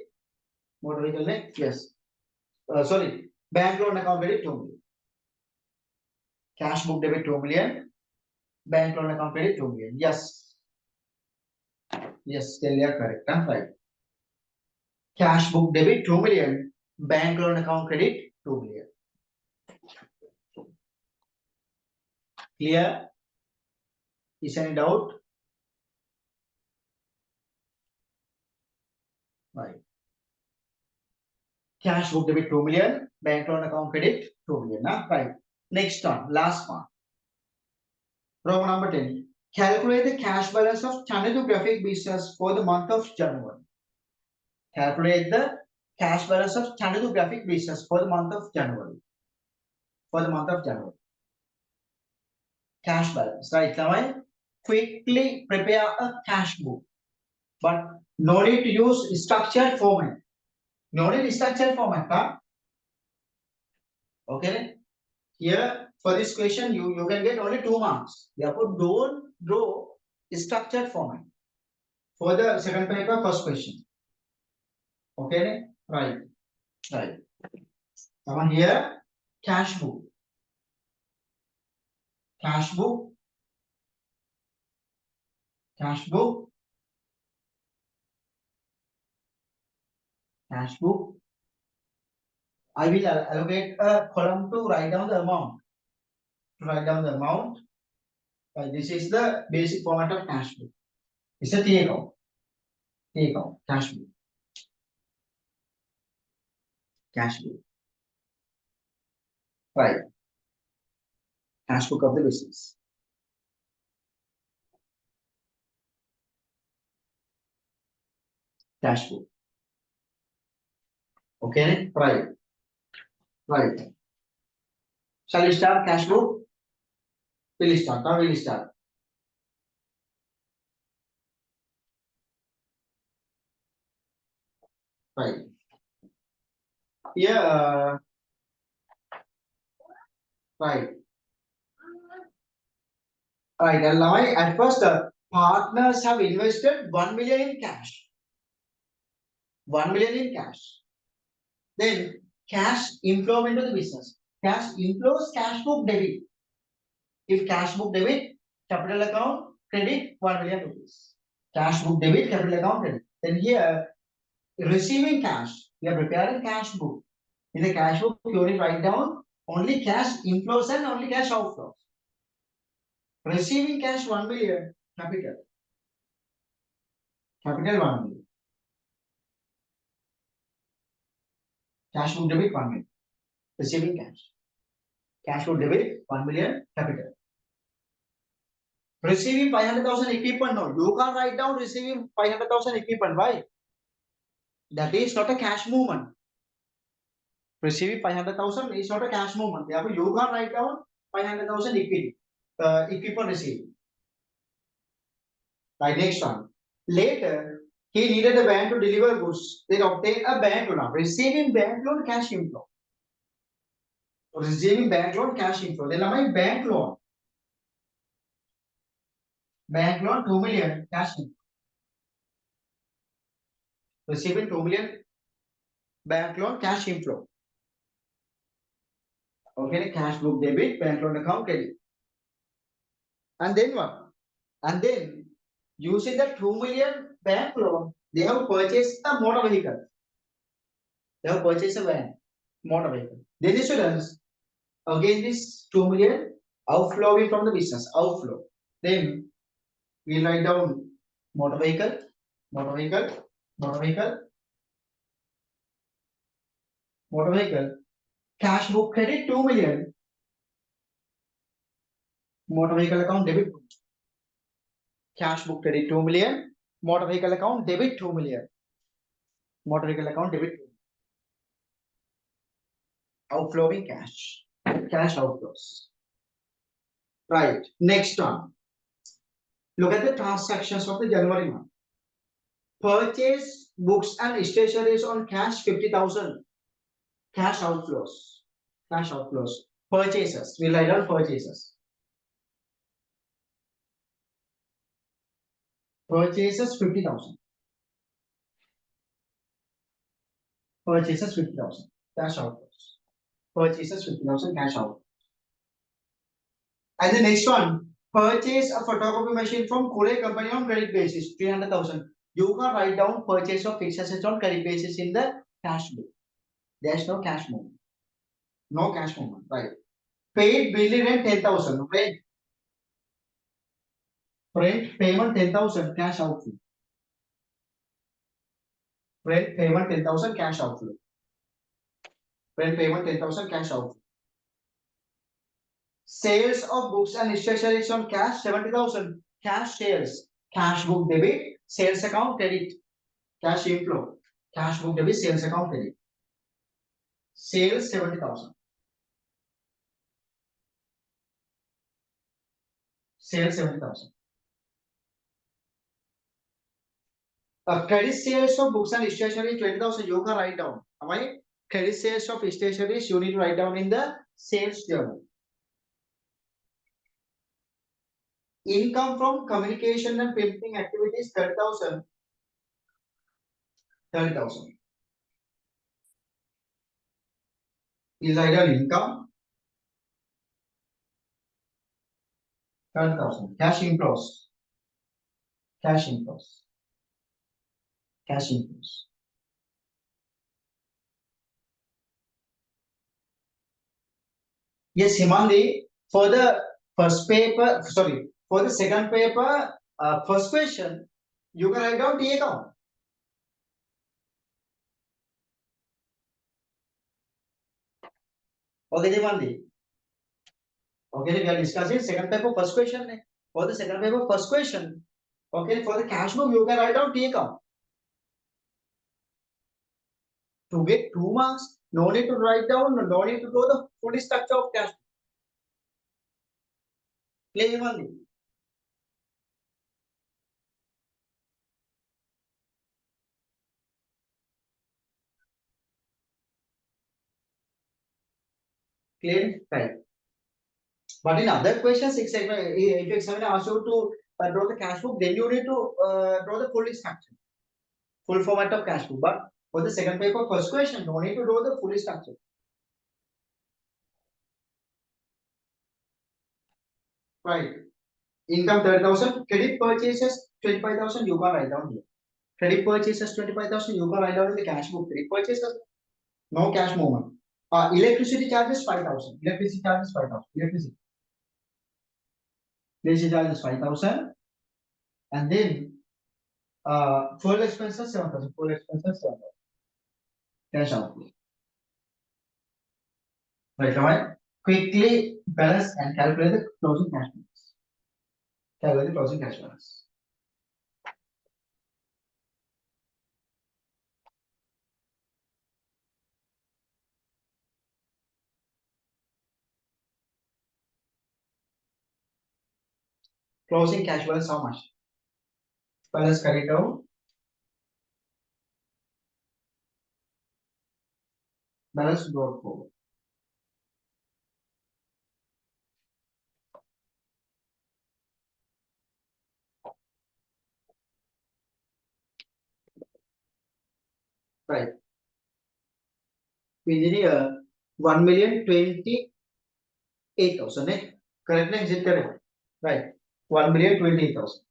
motor vehicle next, yes. Sorry, bank loan account credit 2 million. Cash book debit 2 million, bank loan account credit 2 million. Yes. Yes, still you are correct. I'm right. Cash book debit 2 million, bank loan account credit 2 million. Clear? Is any doubt? Right. Cash book debit 2 million, bank loan account credit 2 million. Right. Next one, last one. Row number 10. Calculate the cash balance of Thineth graphic business for the month of January. Calculate the cash balance of Thineth graphic business for the month of January. For the month of January. Cash balance. Right now, quickly prepare a cash book. But no need to use structured format. No need structured format. Huh? Okay. Here, for this question, you can get only 2 marks. Therefore, don't draw structured format for the second paper first question. Okay, right. Come here, cash book, cash book, cash book, cash book. I will allocate a column to write down the amount. To write down the amount. This is the basic format of cash book. It's a T account. T account, cash book. Cash book. Right. Cash book of the business. Cash book. Okay, right. Right. Shall we start cash book? We'll start. Now we'll start. Right. Here, right. Right. And now at first, partners have invested 1 million in cash. 1 million in cash. Then cash inflow into the business. Cash inflows, cash book debit. If cash book debit, capital account credit 1 million rupees. Cash book debit, capital account credit. Then here, receiving cash, we are preparing cash book. In the cash book, you only write down only cash inflows and only cash outflows. Receiving cash 1 million, capital. Capital 1 million. Cash book debit 1 million. Receiving cash. Cash book debit 1 million capital. Receiving 500,000 equipment. No, you can't write down receiving 500,000 equipment. Why? That is not a cash movement. Receiving 500,000 is not a cash movement. Therefore, you can't write down 500,000 equipment received. Right, next one. Later, he needed a van to deliver goods. They obtained a bank loan. Receiving bank loan, cash inflow. Receiving bank loan, cash inflow. Then my bank loan. Bank loan 2 million, cash inflow. Receiving 2 million bank loan, cash inflow. Okay, cash book debit, bank loan account credit. And then what? And then using the 2 million bank loan, they have purchased a motor vehicle. They have purchased a van, motor vehicle. Then insurance, again this 2 million outflowing from the business, outflow. Then we write down motor vehicle, motor vehicle, motor vehicle, motor vehicle. Cash book credit 2 million. Motor vehicle account debit. Cash book credit 2 million. Motor vehicle account debit 2 million. Motor vehicle account debit 2 million. Outflowing cash. Cash outflows. Right. Next one. Look at the transactions of the January month. Purchase books and stationeries on cash 50,000. Cash outflows. Cash outflows. Purchases. We write down purchases. Purchases 50,000. Purchases 50,000. Cash outflows. Purchases 50,000. Cash out. And the next one. Purchase a photocopy machine from Korea company on credit basis 300,000. You can write down purchase of fixed assets on credit basis in the cash book. There's no cash movement. No cash movement. Right. Paid building rent 10,000. Rent payment 10,000. Cash outflow. Rent payment 10,000. Cash outflow. Rent payment 10,000. Cash outflow. Sales of books and stationeries on cash 70,000. Cash sales. Cash book debit. Sales account credit. Cash inflow. Cash book debit. Sales account credit. Sales 70,000. Sales 70,000. Credit sales of books and stationery 20,000. You can write down. Am I? Credit sales of stationeries you need to write down in the sales journal. Income from communication and printing activities 30,000. 30,000. Is either income 30,000. Cash inflows. Cash inflows. Cash inflows. Yes, Himandi, for the first paper, sorry, for the second paper, first question, you can write down T account. Okay, Himandi. Okay, we are discussing second paper, first question. For the second paper, first question. Okay, for the cash book, you can write down T account. To get 2 marks, no need to write down, no need to know the full structure of cash book. Clear, Himandi? Clear? Right. But in other questions, if examiner asks you to draw the cash book, then you need to draw the full structure, full format of cash book. But for the second paper, first question, no need to draw the full structure. Right. Income 30,000, credit purchases 25,000, you can write down here. Credit purchases 25,000, you can write down in the cash book. Credit purchases, no cash movement. Electricity charges 5,000. Electricity charges 5,000. Electricity charges 5,000. And then fuel expenses 7,000. Fuel expenses 7,000. Cash outflow. Right, now quickly balance and calculate the closing cash balance. Calculate the closing cash balance. Closing cash balance how much? Balance carried out. Balance brought forward. Right. We need 1,028,000. Correct? Is it correct? Right. 1,028,000.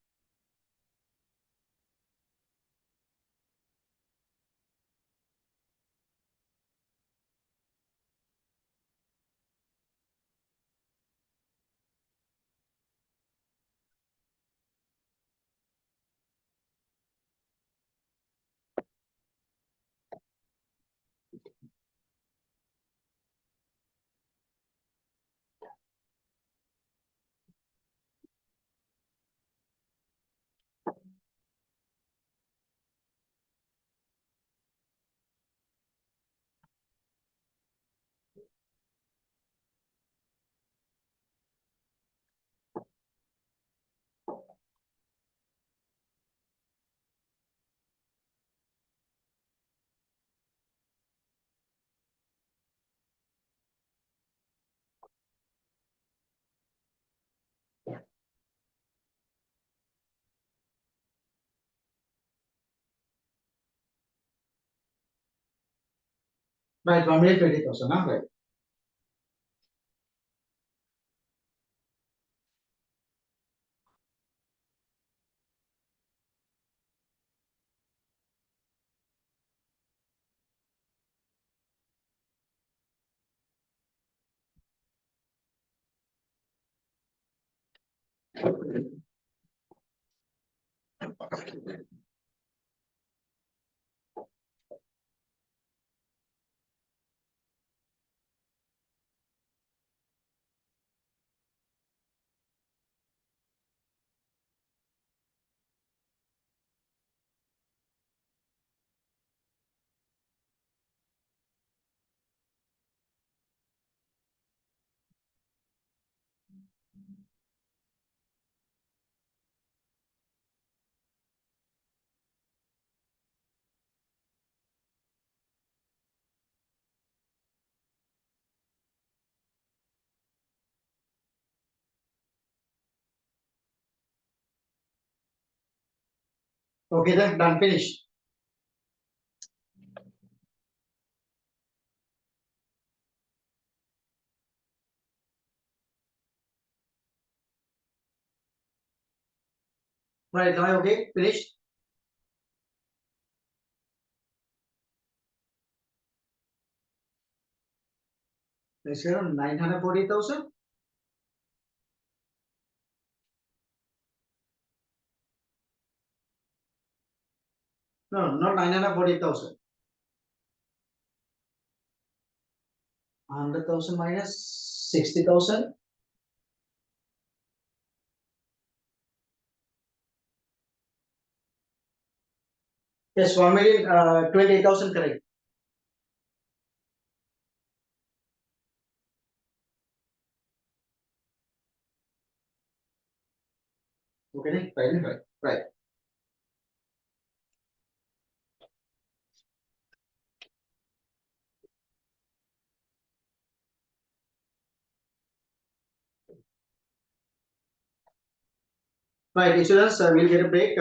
Right. 1,020,000. Right. Okay, then done. Finish. Right. Now, okay. Finish. Let's say 940,000. No, not 940,000. 100,000 minus 60,000. Yes, 1,028,000 correct. Okay, right. Right. Right, students, we'll get a break.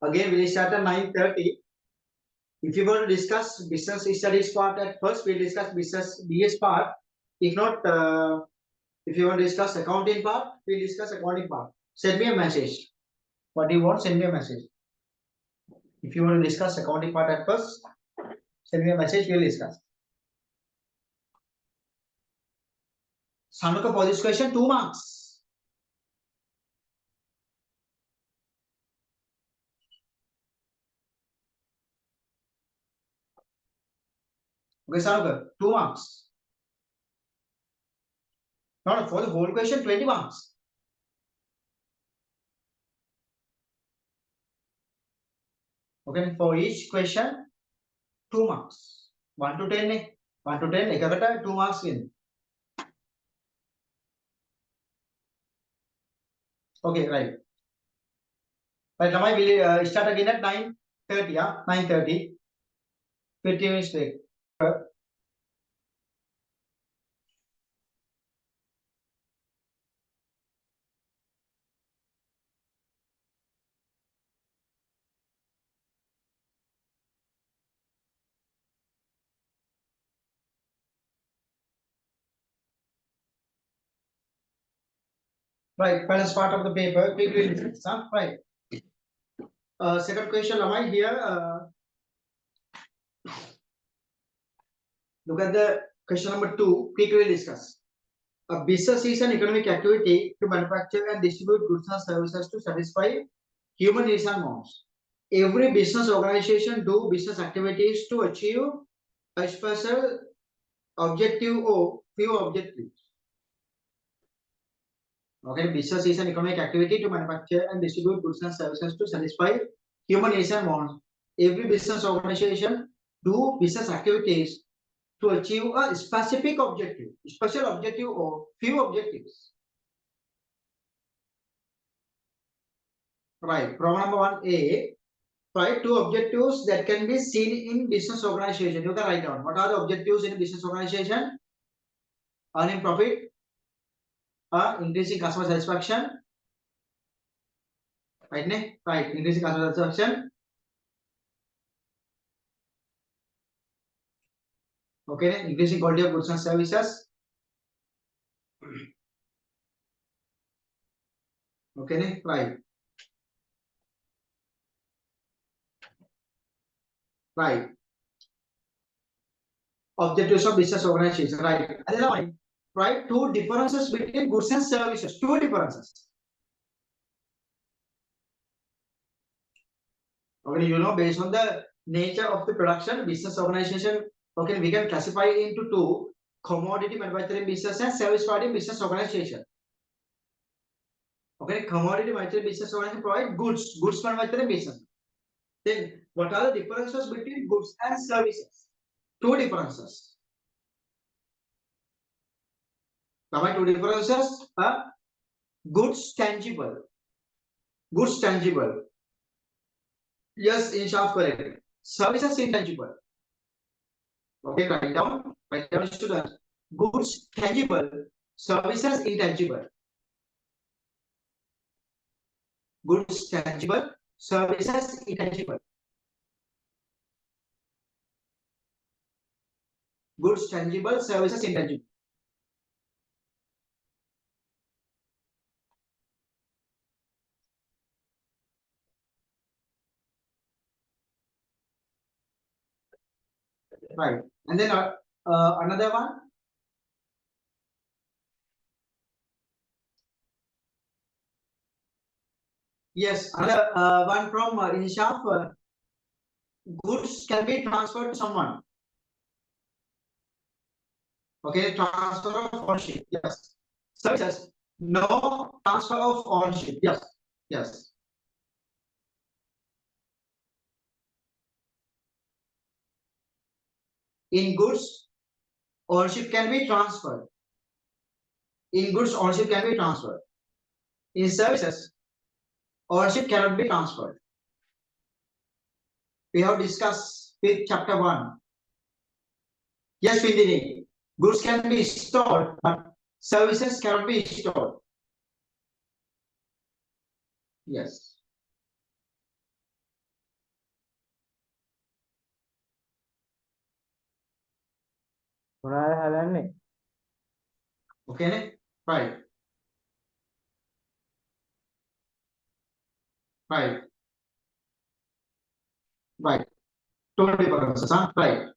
Again, we'll start at 9:30. If you want to discuss business studies part at first, we'll discuss business BS part. If not, if you want to discuss accounting part, we'll discuss accounting part. Send me a message. What do you want? Send me a message. If you want to discuss accounting part at first, send me a message. We'll discuss. Sanuka, for this question, 2 marks. Okay, Sanuka, 2 marks. No, for the whole question, 20 marks. Okay, for each question, 2 marks. 1 to 10, 1 to 10, ekakata 2 marks in. Okay, right. Right, now I will start again at 9:30, yeah? 9:30. 15 minutes break. Right, balance part of the paper, quick revision, right. Second question, am I here? Look at the question number 2, quickly discuss. A business is an economic activity to manufacture and distribute goods and services to satisfy human needs and wants. Every business organization do business activities to achieve a special objective or few objectives. Okay, business is an economic activity to manufacture and distribute goods and services to satisfy human needs and wants. Every business organization do business activities to achieve a specific objective, special objective or few objectives. Right, problem number 1A. Right, 2 objectives that can be seen in business organization. You can write down. What are the objectives in business organization? Earning profit, increasing customer satisfaction. Right, right, increasing customer satisfaction. Okay, increasing quality of goods and services. Okay, right. Right. Objectives of business organization. Right. Right. 2 differences between goods and services. 2 differences. Okay, you know, based on the nature of the production, business organization, okay, we can classify into 2: commodity manufacturing business and service providing business organization. Okay, commodity manufacturing business organization provide goods manufacturing business. Then, what are the differences between goods and services? 2 differences. Now, my 2 differences are goods tangible. Goods tangible. Yes, in short, correct. Services intangible. Okay, write down students. Goods tangible, services intangible. Goods tangible, services intangible. Goods tangible, services intangible. Right. And then another one. Yes, another one from Inshaf. Goods can be transferred to someone. Okay, transfer of ownership. Yes. Services, no transfer of ownership. Yes. Yes. In goods, ownership can be transferred. In goods, ownership can be transferred. In services, ownership cannot be transferred. We have discussed with chapter 1. Yes, we did it. Goods can be stored, but services cannot be stored. Yes. Okay, right. Right. Right. Two differences, huh? Right.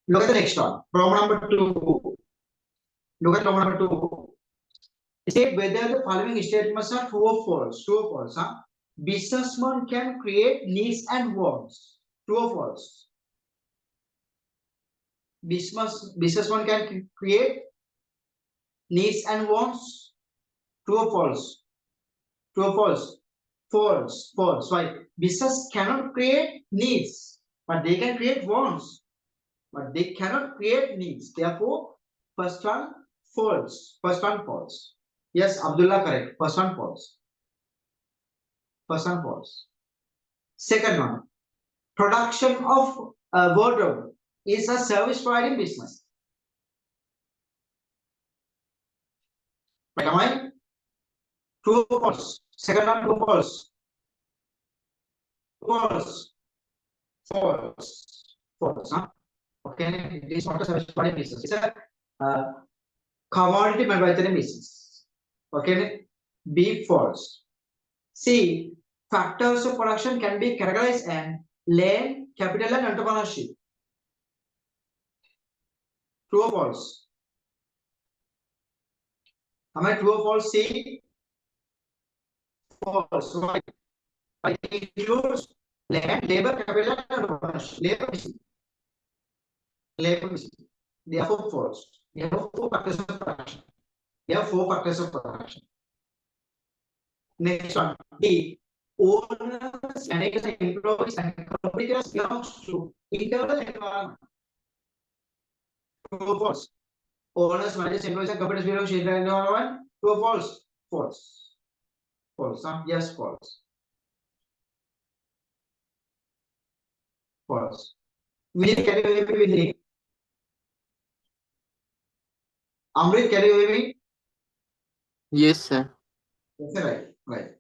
Look at the next one. Problem number 2. Look at problem number 2. State whether the following statements are true or false. True or false, huh? Businessman can create needs and wants. True or false? Businessman can create needs and wants? True or false? True or false? False. False. Why? Business cannot create needs, but they can create wants. But they cannot create needs. Therefore, first one false. First one false. Yes, Abdullah correct. First one false. First one false. Second one, production of wardrobe is a service providing business. Right, am I? True or false? Second one, true or false? False. False. False. Huh? Okay, it is not a service providing business. It's a commodity manufacturing business. Okay, B false. C, factors of production can be categorized as land, capital, and entrepreneurship. True or false? Am I true or false? C, false. Right. It includes land, labor, capital, and entrepreneurship. Labor. Therefore, false. There are four factors of production. There are four factors of production. Next one, D. Owners, managers, and employees and competitors belongs to internal environment. True or false? Owners, managers, employees, and competitors belong to internal environment. True or false? False. False. Huh? Yes, false. False. Vijay, can you hear me, Vijay? Amrit, can you hear me? Yes, sir. That's right. Right.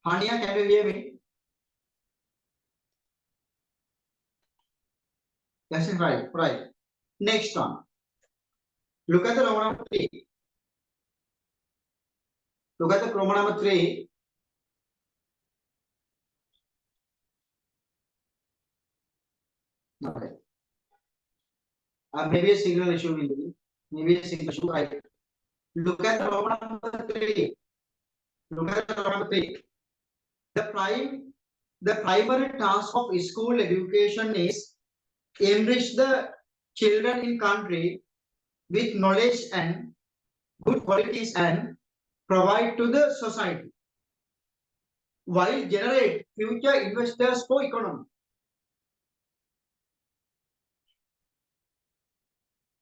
Hania, can you hear me? That's right. Right. Next one. Look at the Roman number 3. Look at the Roman number 3. Okay. Maybe a signal issue will be. Maybe a signal issue. Right. Look at the Roman number 3. Look at the Roman number 3. The primary task of school education is enrich the children in country with knowledge and good qualities and provide to the society while generate future investors for economy.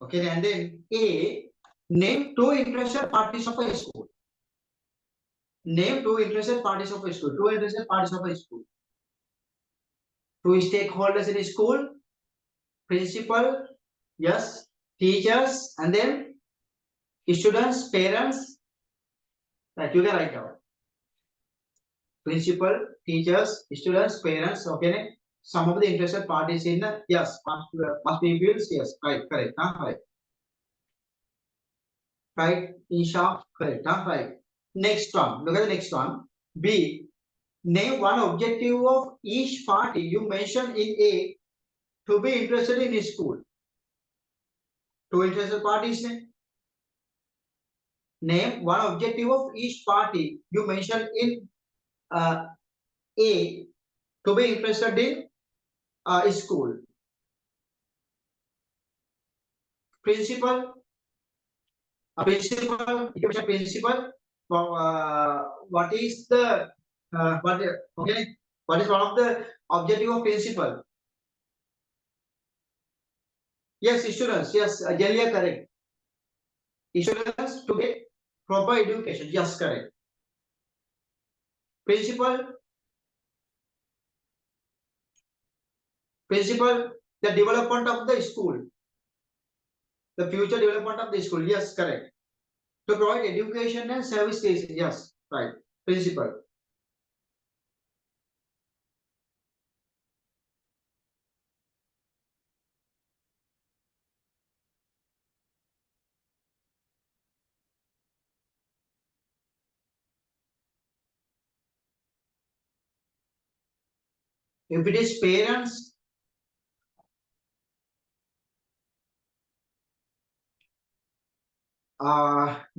Okay, and then A, name two interested parties of a school. Name two interested parties of a school. Two interested parties of a school. Two stakeholders in a school. Principal, yes, teachers, and then students, parents. Right, you can write down. Principal, teachers, students, parents. Okay, some of the interested parties in the yes must be fields. Yes, right, correct. Right. Right, Isha, correct. Right. Next one. Look at the next one. B. Name one objective of each party you mentioned in A to be interested in school. Two interested parties. Name one objective of each party you mentioned in A to be interested in school. Principal, you mentioned principal. What is the okay? What is one of the objective of principal? Yes, students. Yes, Jalia, correct. Students to get proper education. Yes, correct. Principal, the development of the school. The future development of the school. Yes, correct. To provide education and service station. Yes, right. Principal. If it is parents,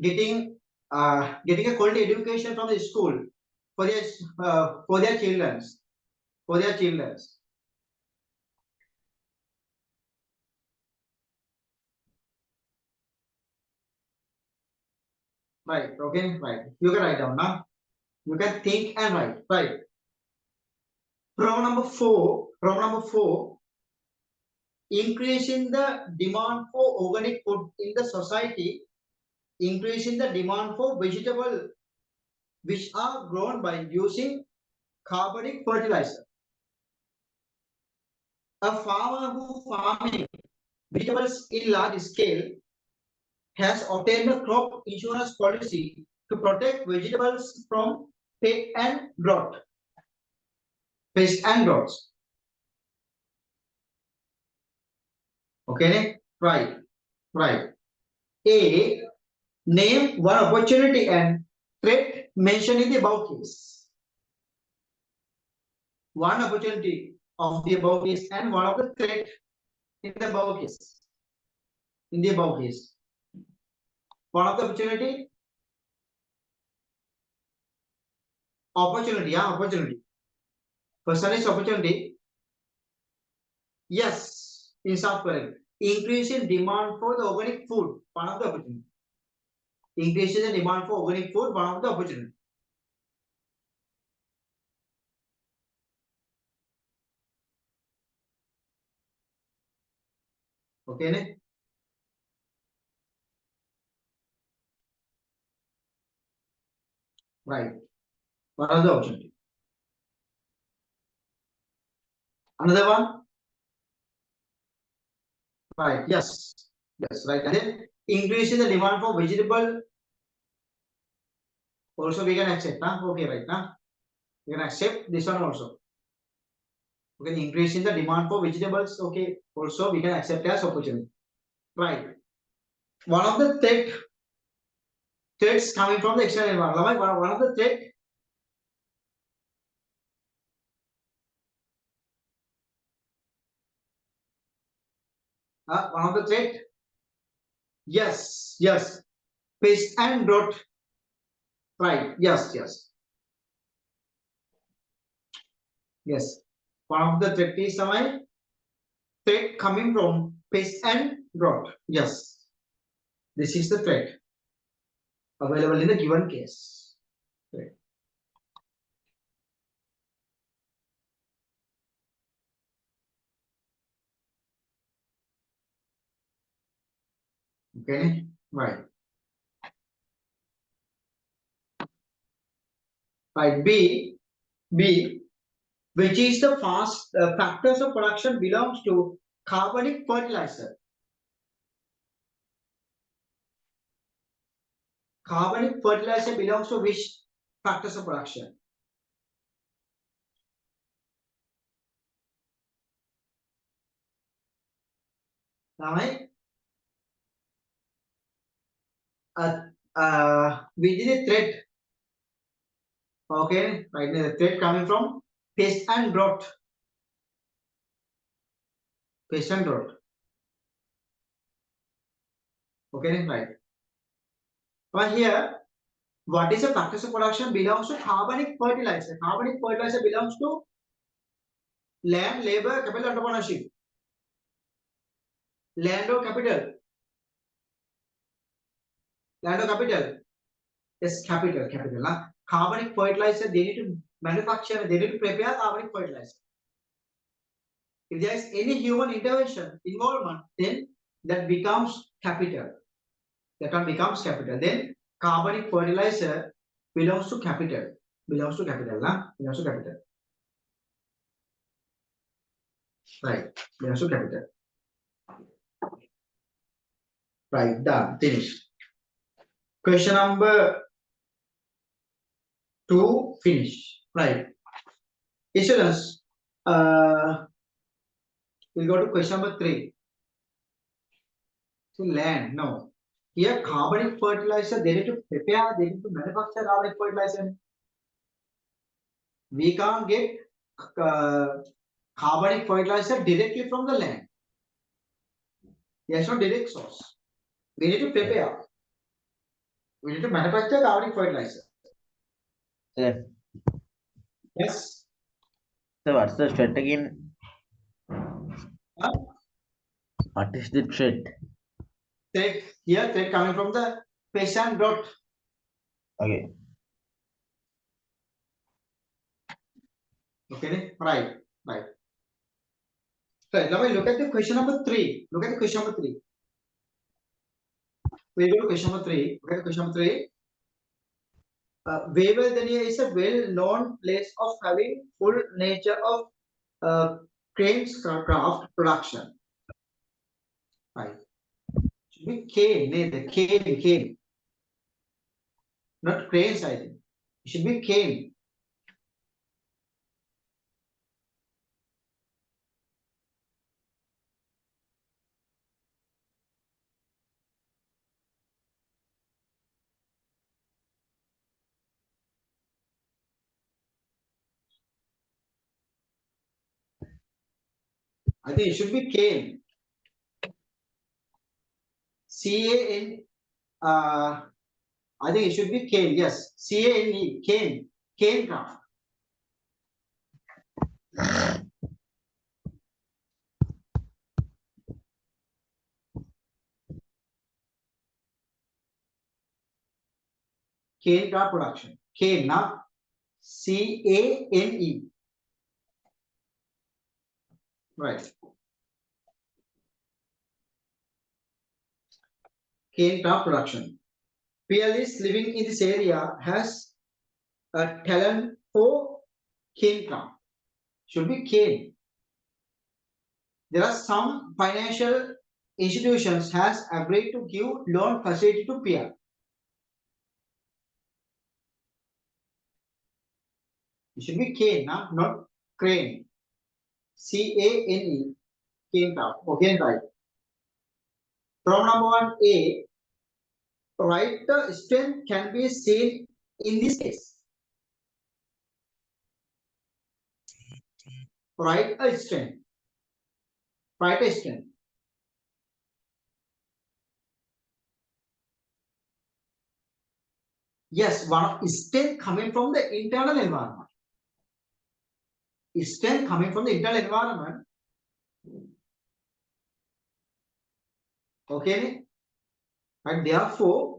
getting a quality education from the school for their children, for their children. Right. Okay. Right. You can write down now. You can think and write. Right. Problem number 4. Problem number 4. Increasing the demand for organic food in the society. Increasing the demand for vegetable which are grown by using carbonic fertilizer. A farmer who farming vegetables in large scale has obtained a crop insurance policy to protect vegetables from pest and drought. Pest and droughts. Okay, right, right. A, name one opportunity and threat mentioned in the above case. One opportunity of the above case and one of the threat in the above case. In the above case. One of the opportunity. Opportunity, yeah, opportunity. Percentage opportunity. Yes, is not correct. Increase in demand for the organic food, one of the opportunity. Increase in the demand for organic food, one of the opportunity. Okay, ne? Right. One of the opportunity. Another one. Right. Yes. Yes. Right. And then increase in the demand for vegetable. Also, we can accept. Huh? Okay. Right. Huh? We can accept this one also. Okay. Increase in the demand for vegetables. Okay. Also, we can accept as opportunity. Right. One of the threats coming from the external environment. One of the threat. One of the threat. Yes. Yes. Pest and drought. Right. Yes. Yes. Yes. One of the threat is the threat coming from pest and drought. Yes. This is the threat available in the given case. Right. Okay. Right. Right. B. Which is the factors of production belongs to carbonic fertilizer. Carbonic fertilizer belongs to which factors of production? Right. We did a threat. Okay. Right. The threat coming from pest and drought. Pest and drought. Okay. Right. But here, what is the factors of production belongs to carbonic fertilizer. Carbonic fertilizer belongs to land, labor, capital, entrepreneurship. Land or capital? Land or capital? Yes, capital. Huh? Carbonic fertilizer, they need to manufacture, they need to prepare carbonic fertilizer. If there is any human intervention, involvement, then that becomes capital. That one becomes capital. Then carbonic fertilizer belongs to capital. Belongs to capital. Belongs to capital. Right. Belongs to capital. Right. Done. Finished. Question number 2, finish. Right. Students, we'll go to question number 3. So land, no. Here carbonic fertilizer, they need to prepare, they need to manufacture carbonic fertilizer. We can't get carbonic fertilizer directly from the land. There's no direct source. We need to prepare. We need to manufacture carbonic fertilizer. Sir, Yes. so what's the threat again? Huh? What is the threat? Threat, here threat coming from the pest and drought. Okay. Okay, right. Right. Now we look at the question number 3. Look at the question number 3. We go to question number 3. Look at the question number 3. Waverley is a well-known place of having full nature of craft production. Right. Should be cane, the cane. Not cranes, I think. It should be cane. I think it should be cane. C-A-N. I think it should be cane. Yes. C-A-N-E. Cane. Cane craft. Cane craft production. Cane, na? C-A-N-E. Right. Cane craft production. PL is living in this area has a talent for cane craft. Should be cane. There are some financial institutions has agreed to give loan facility to PL. It should be cane, not crane. C-A-N-E. Cane craft. Okay, right. Problem number 1A. Right, the strength can be seen in this case. Right, a strength. Right, a strength. Yes, one strength coming from the internal environment. Strength coming from the internal environment. Okay. And therefore,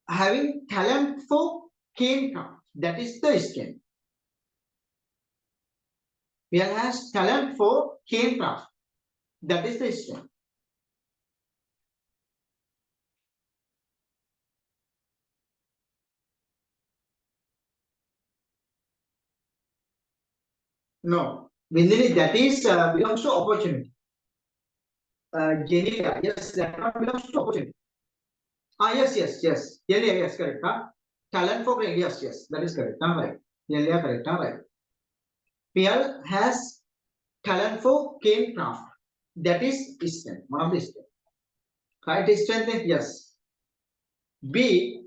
having talent for cane craft, that is the strength. PL has talent for cane craft, that is the strength. No, Vindini, that is belongs to opportunity. Genelia, yes, that one belongs to opportunity. Yes. Genelia, yes, correct. Talent for grain, yes, that is correct. Right. Genelia, correct. Right. PL has talent for cane craft. That is strength, one of the strength. Right, strength, yes. B,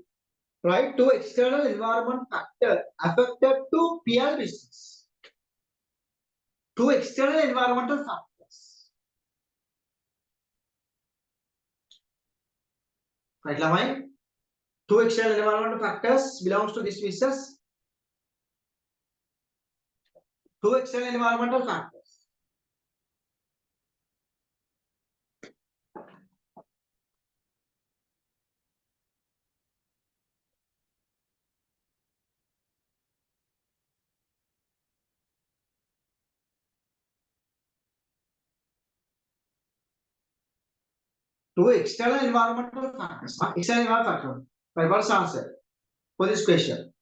right, to external environment factor affected to PL business. To external environmental factors. Right, Lamai? Two external environmental factors belongs to this business. Two external environmental factors. Two external environmental factors. External environmental factor. Right, what's the answer for this question?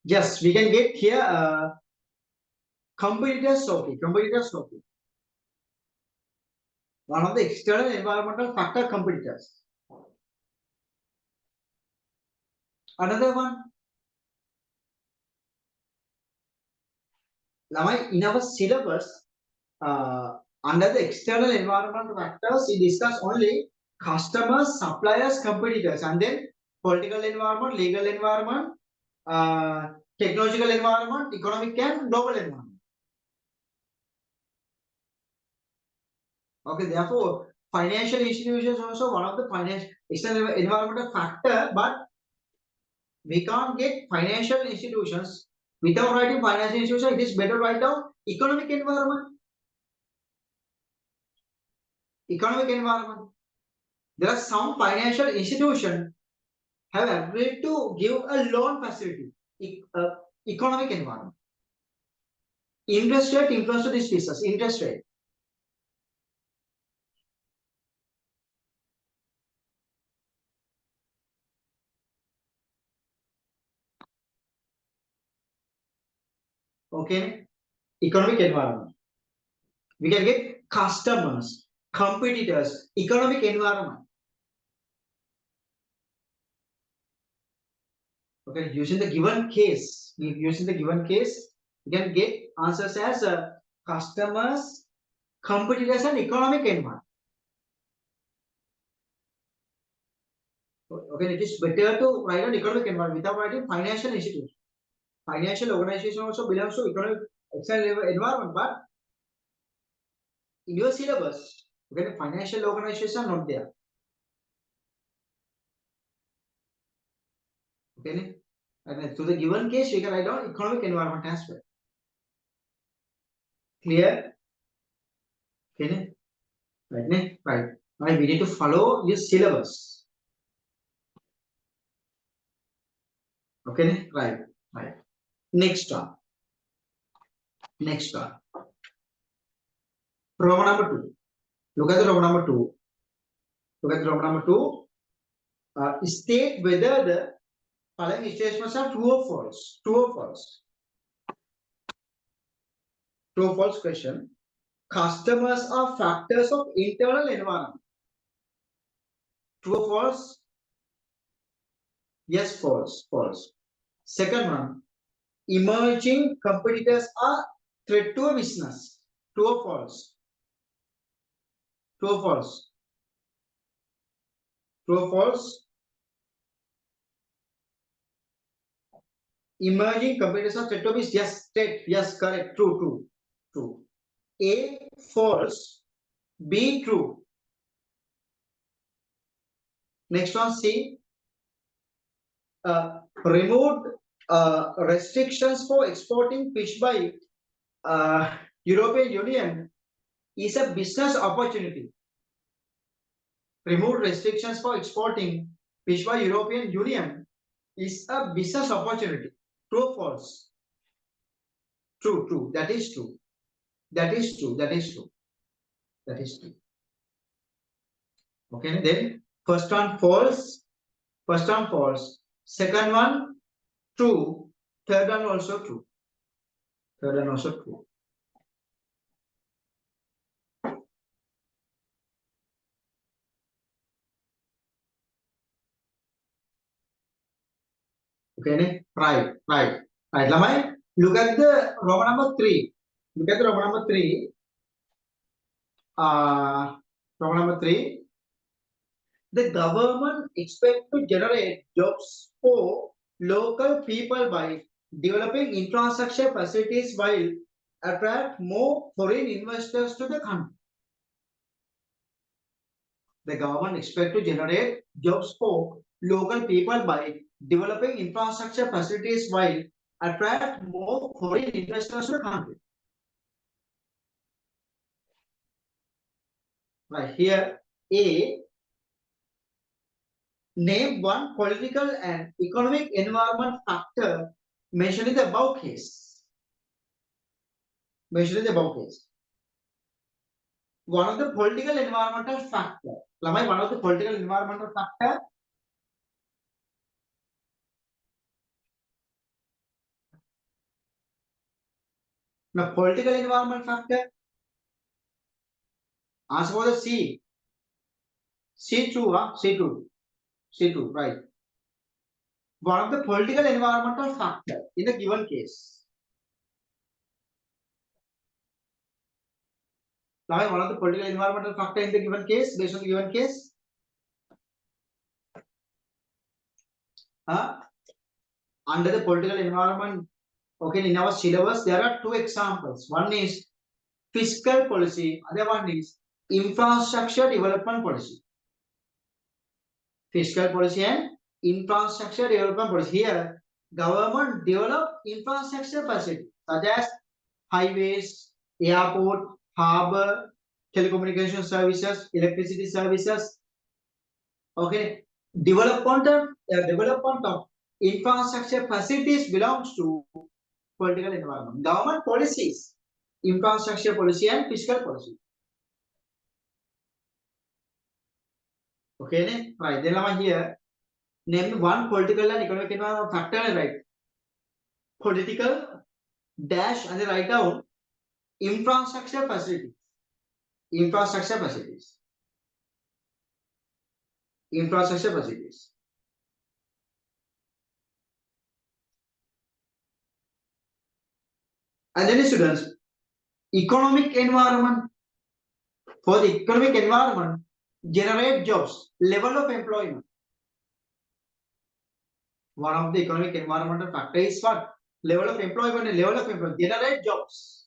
Yes, we can get here competitors. Okay, competitors. Okay. One of the external environmental factor competitors. Another one. Now, in our syllabus, under the external environmental factors, we discuss only customers, suppliers, competitors, and then political environment, legal environment, technological environment, economic and global environment. Okay, therefore, financial institutions also one of the financial external environmental factor, but we can't get financial institutions without writing financial institution. It is better to write down economic environment. Economic environment. There are some financial institutions have agreed to give a loan facility. Economic environment. Interest rate is business. Interest rate. Okay. Economic environment. We can get customers, competitors, economic environment. Okay, using the given case, we can get answers as customers, competitors, and economic environment. Okay, it is better to write an economic environment without writing financial institution. Financial organization also belongs to economic external environment, but in your syllabus, okay, financial organization are not there. Okay, and to the given case, we can write down economic environment as well. Clear? Okay, right? Right. Now we need to follow this syllabus. Okay, right. Next one. Roman number 2. Look at the Roman number 2. State whether the following statements are true or false. True or false question. Customers are factors of internal environment. True or false? Yes, false. Second one. Emerging competitors are threat to a business. True or false? True or false? Emerging competitors are threat to a business. Yes, threat. Yes, correct. True. A, false. B, true. Next one, C. Removed restrictions for exporting fish by European Union is a business opportunity. Removed restrictions for exporting fish by European Union is a business opportunity. True or false? True. That is true. Okay, then first one false. Second one true. Third one also true. Okay, right. Lamai, look at the Roman number 3. Roman number 3. The government expects to generate jobs for local people by developing infrastructure facilities while attract more foreign investors to the country. The government expects to generate jobs for local people by developing infrastructure facilities while attract more foreign investors to the country. Right here, A. Name one political and economic environment factor mentioned in the above case. One of the political environmental factor. Lamai, one of the political environmental factor. Now, political environment factor. Answer for the C. C true, right. One of the political environmental factor in the given case. Now, one of the political environmental factor in the given case, based on the given case. Under the political environment, okay, in our syllabus, there are two examples. One is fiscal policy, other one is infrastructure development policy. Fiscal policy and infrastructure development policy. Here, government develop infrastructure facilities such as highways, airport, harbour, telecommunication services, electricity services. Okay, development of infrastructure facilities belongs to political environment. Government policies, infrastructure policy and fiscal policy. Okay, right. Then I'm here. Name one political and economic environment factor, right? Political dash and then write down infrastructure facilities. Infrastructure facilities. Infrastructure facilities. And then students, economic environment. For the economic environment, generate jobs, level of employment. One of the economic environmental factor is what? Level of employment and level of employment. Generate jobs.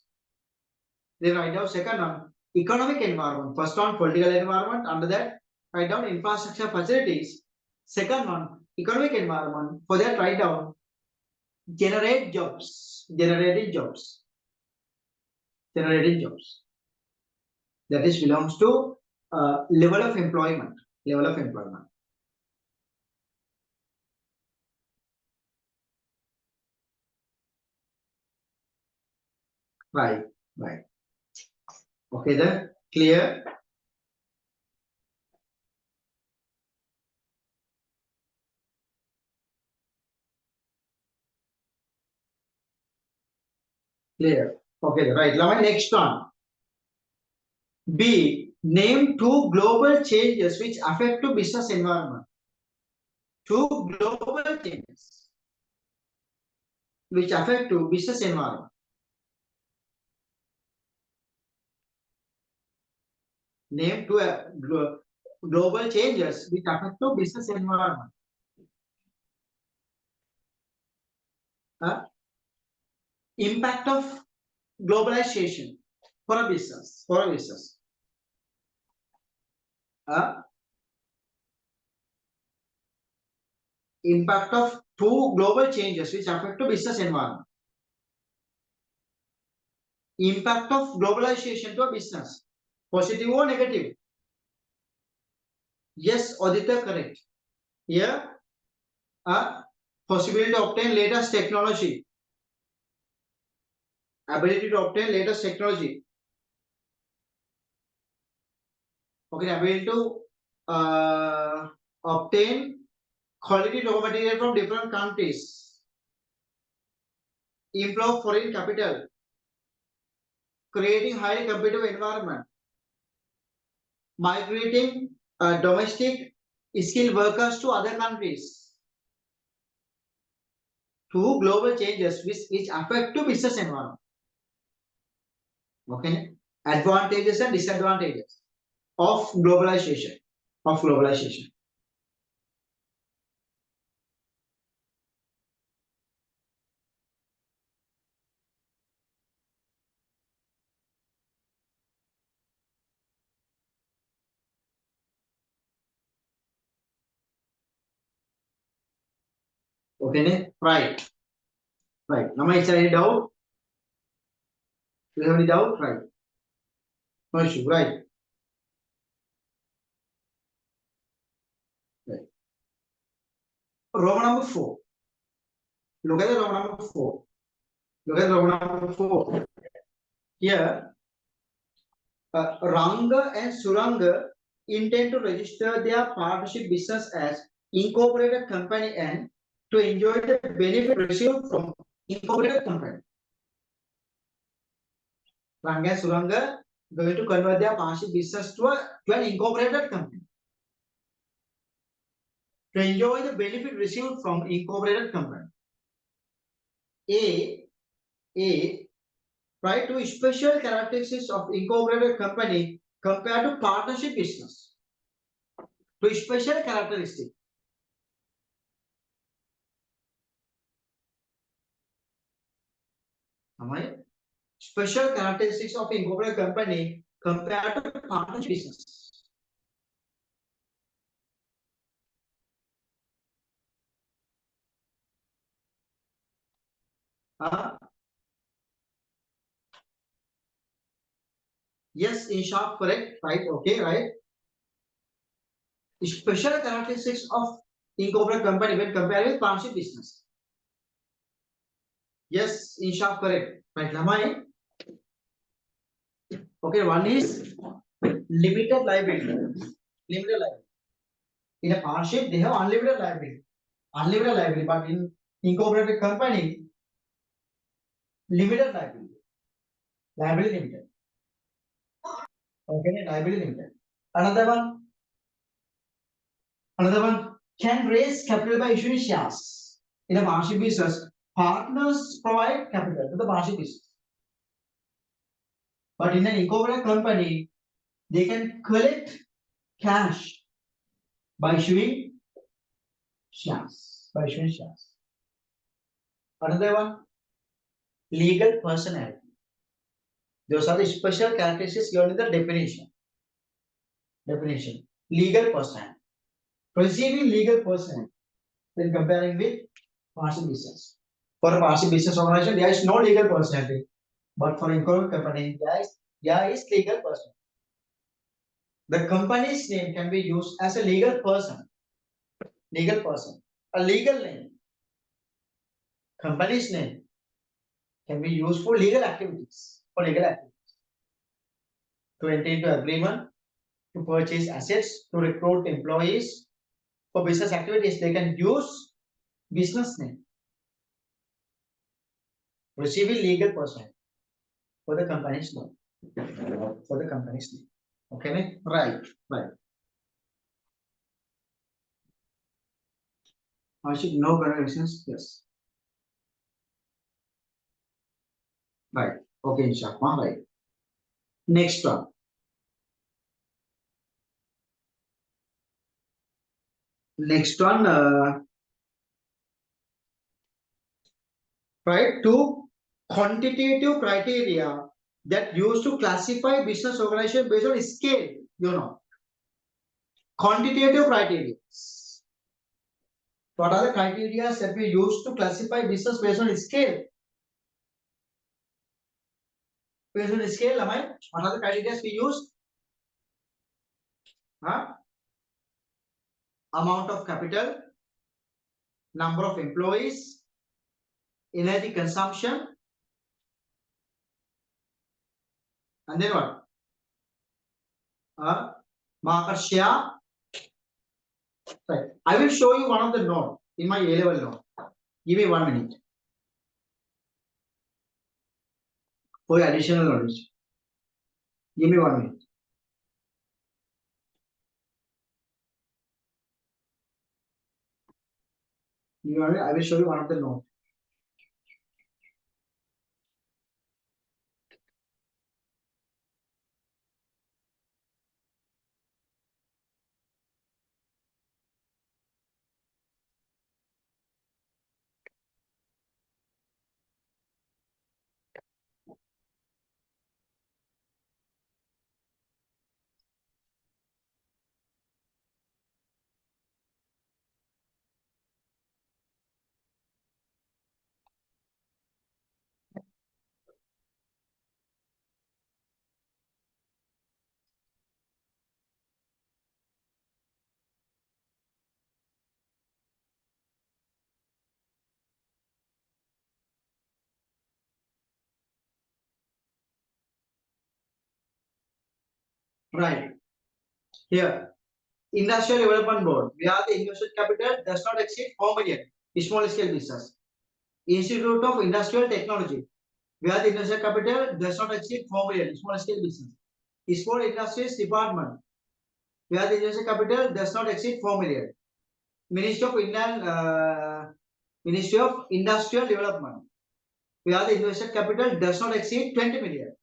Then write down second one, economic environment. First one, political environment. Under that, write down infrastructure facilities. Second one, economic environment. For that, write down generate jobs. Generating jobs. Generating jobs. That is belongs to level of employment. Level of employment. Right, right. Okay, then clear. Clear. Okay, right. Now my next one. B. Name two global changes which affect to business environment. Two global changes which affect to business environment. Name two global changes which affect to business environment. Impact of globalization for a business. For a business. Impact of two global changes which affect to business environment. Impact of globalization to a business. Positive or negative? Yes, auditor, correct. Here, possibility to obtain latest technology. Ability to obtain latest technology. Okay, ability to obtain quality raw material from different countries. Improve foreign capital. Creating highly competitive environment. Migrating domestic skilled workers to other countries. Two global changes which affect to business environment. Okay, advantages and disadvantages of globalization. Okay, right. Right. Now, is there any doubt? Do you have any doubt? Right. No issue. Right. Right. Roman number 4. Look at the Roman number 4. Look at Roman number 4. Here, Ranga and Suranga intend to register their partnership business as incorporated company and to enjoy the benefit received from incorporated company. Ranga and Suranga going to convert their partnership business to an incorporated company. To enjoy the benefit received from incorporated company. Right, to special characteristics of incorporated company compared to partnership business. To special characteristic. Special characteristics of incorporated company compared to partnership business. Yes, in short, correct, right? Okay, right? Special characteristics of incorporated company when compared with partnership business. Yes, in short, correct, right? Lamai. Okay, one is limited liability. Limited liability. In a partnership, they have unlimited liability. Unlimited liability, but in incorporated company, limited liability. Liability limited. Okay, liability limited. Another one can raise capital by issuing shares. In a partnership business, partners provide capital to the partnership business. But in an incorporated company, they can collect cash by issuing shares. Another one, legal personality. Those are the special characteristics given in the definition. Legal personality. Perceiving legal personality when comparing with partnership business. For a partnership business organization, there is no legal personality. But for incorporated company, there is legal personality. The company's name can be used as a legal person. A legal name. Company's name can be used for legal activities. To enter into agreement, to purchase assets, to recruit employees. For business activities, they can use business name. Receiving legal person for the company's name. Okay, right. I should know corrections. Yes. Right. Okay, Shakma, right. Next one. Right, two quantitative criteria that used to classify business organization based on scale, Quantitative criteria. What are the criteria that we use to classify business based on scale? Based on scale, what are the criteria we use? Amount of capital, number of employees, energy consumption, and then what? Market share. Right. I will show you one of the note in my A-level note. Give me 1 minute for additional knowledge. Give me 1 minute. I will show you one of the note. Right. Here, Industrial Development Board, where the invested capital does not exceed 4 million, small scale business. Institute of Industrial Technology, where the invested capital does not exceed 4 million, small scale business. Sport Industries Department, where the invested capital does not exceed 4 million. Ministry of Industrial Development, where the invested capital does not exceed 20 million,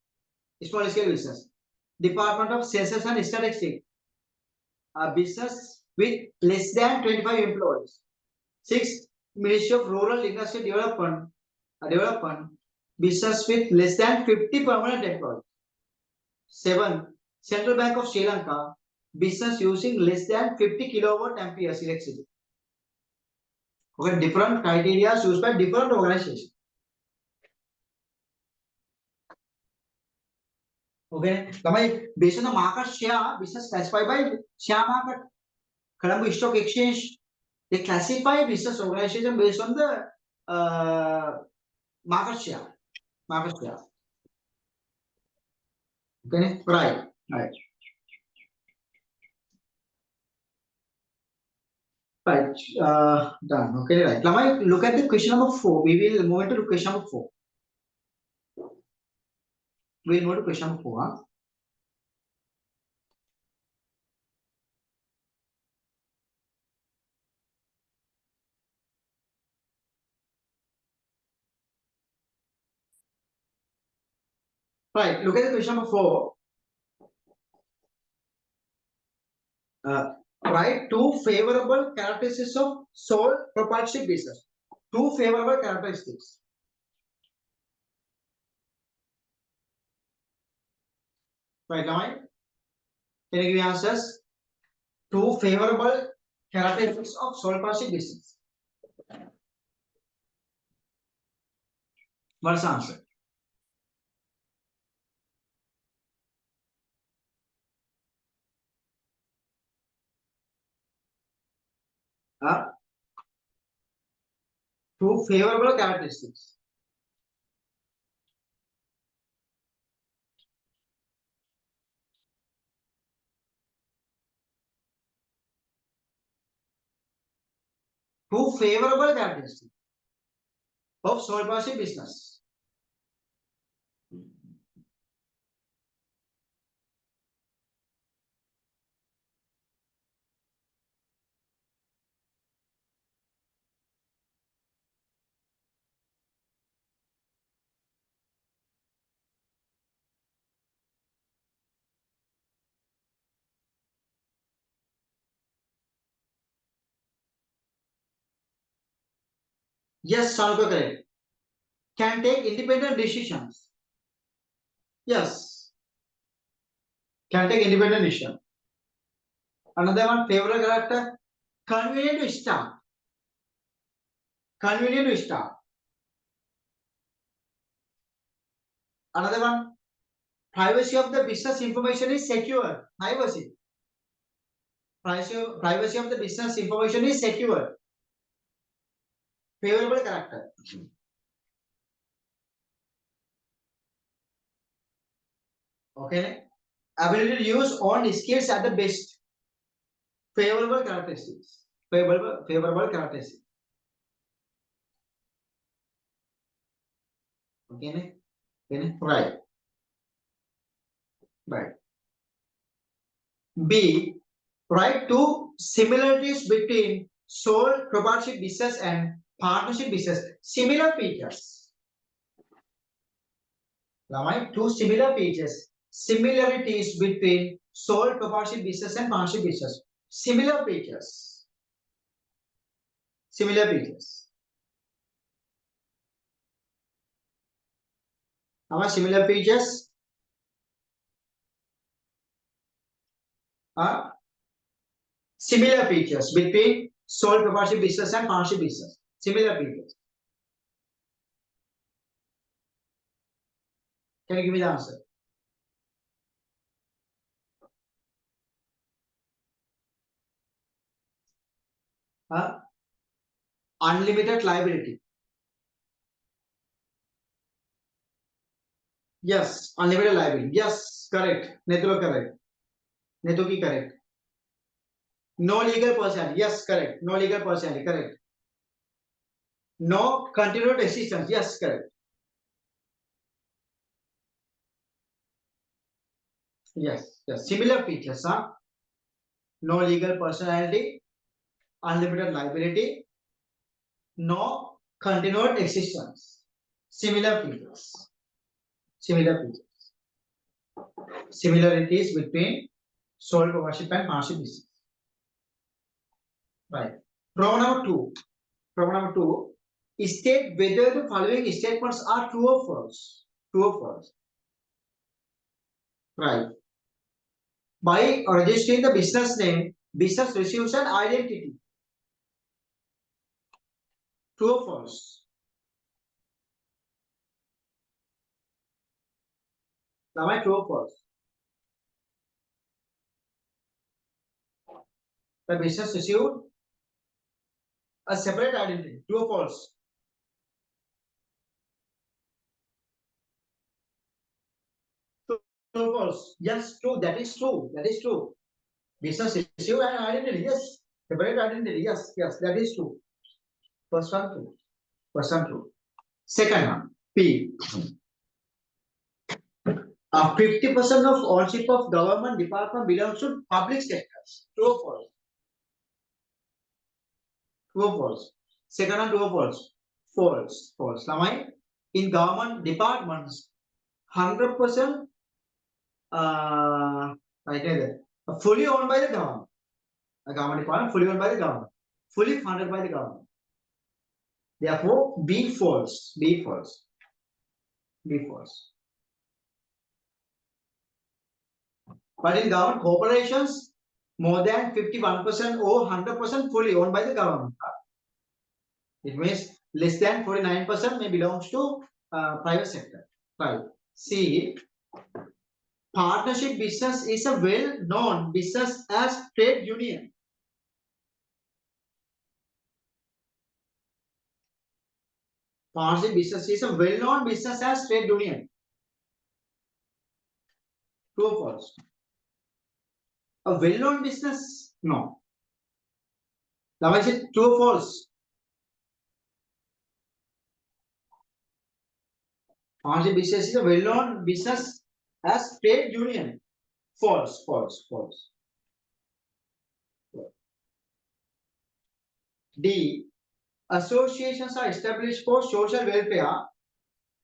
small scale business. Department of Census and Statistics, a business with less than 25 employees. 6. Ministry of Rural Industry Development, business with less than 50 permanent employees. 7. Central Bank of Sri Lanka, business using less than 50 kilowatt amperes electricity. Okay, different criteria used by different organizations. Okay, based on the market share, business classified by share market. Colombo Stock Exchange, they classify business organization based on the market share. Market share. Okay, right. Right. Right. Done. Okay, right. Now look at the question number 4. We will move into question number 4. We'll move to question number 4. Huh? Right. Look at the question number 4. Write 2 favorable characteristics of sole proprietorship business. 2 favorable characteristics. Right, now, can you give me answers? 2 favorable characteristics of sole proprietorship business. What's the answer? Huh? 2 favorable characteristics. Two favorable characteristics of sole proprietorship business. Yes, Shanuka, correct. Can take independent decisions. Yes. Can take independent decision. Another one, favorable character, convenient to start. Convenient to start. Another one, privacy of the business information is secure. Privacy. Privacy of the business information is secure. Favorable character. Okay. Ability to use own skills at the best. Favorable characteristics. Favorable characteristics. Okay. Right. Right. B. Write 2 similarities between sole proprietorship business and partnership business. Similar features. Now, write 2 similar features. Similarities between sole proprietorship business and partnership business. Similar features. Similar features. How are similar features? Similar features between sole proprietorship business and partnership business. Similar features. Can you give me the answer? Unlimited liability. Yes, unlimited liability. Yes, correct. Netulo correct. Netuki correct. No legal personality. Yes, correct. No legal personality. Correct. No continued existence. Yes, correct. Yes, yes. Similar features. No legal personality. Unlimited liability. No continued existence. Similar features. Similar features. Similarities between sole proprietorship and partnership business. Right. Problem number 2. Problem number 2. State whether the following statements are true or false. True or false. Right. By registering the business name, business receives an identity. True or false? Am I true or false? The business received a separate identity. True or false? True or false? Yes, true. That is true. That is true. Business received an identity. Yes. Separate identity. Yes. Yes. That is true. First one true. First one true. Second one. P. 50% of ownership of government department belongs to public sectors. True or false? True or false? Second one, true or false? False. False. Now, in government departments, 100% fully owned by the government. A government department fully owned by the government, fully funded by the government. Therefore, be false. Be false. Be false. But in government corporations, more than 51% or 100% fully owned by the government. It means less than 49% may belongs to private sector. Right. C. Partnership business is a well-known business as trade union. Partnership business is a well-known business as trade union. True or false? A well-known business? No. Now is it true or false? Partnership business is a well-known business as trade union. False, false, false. D. Associations are established for social welfare,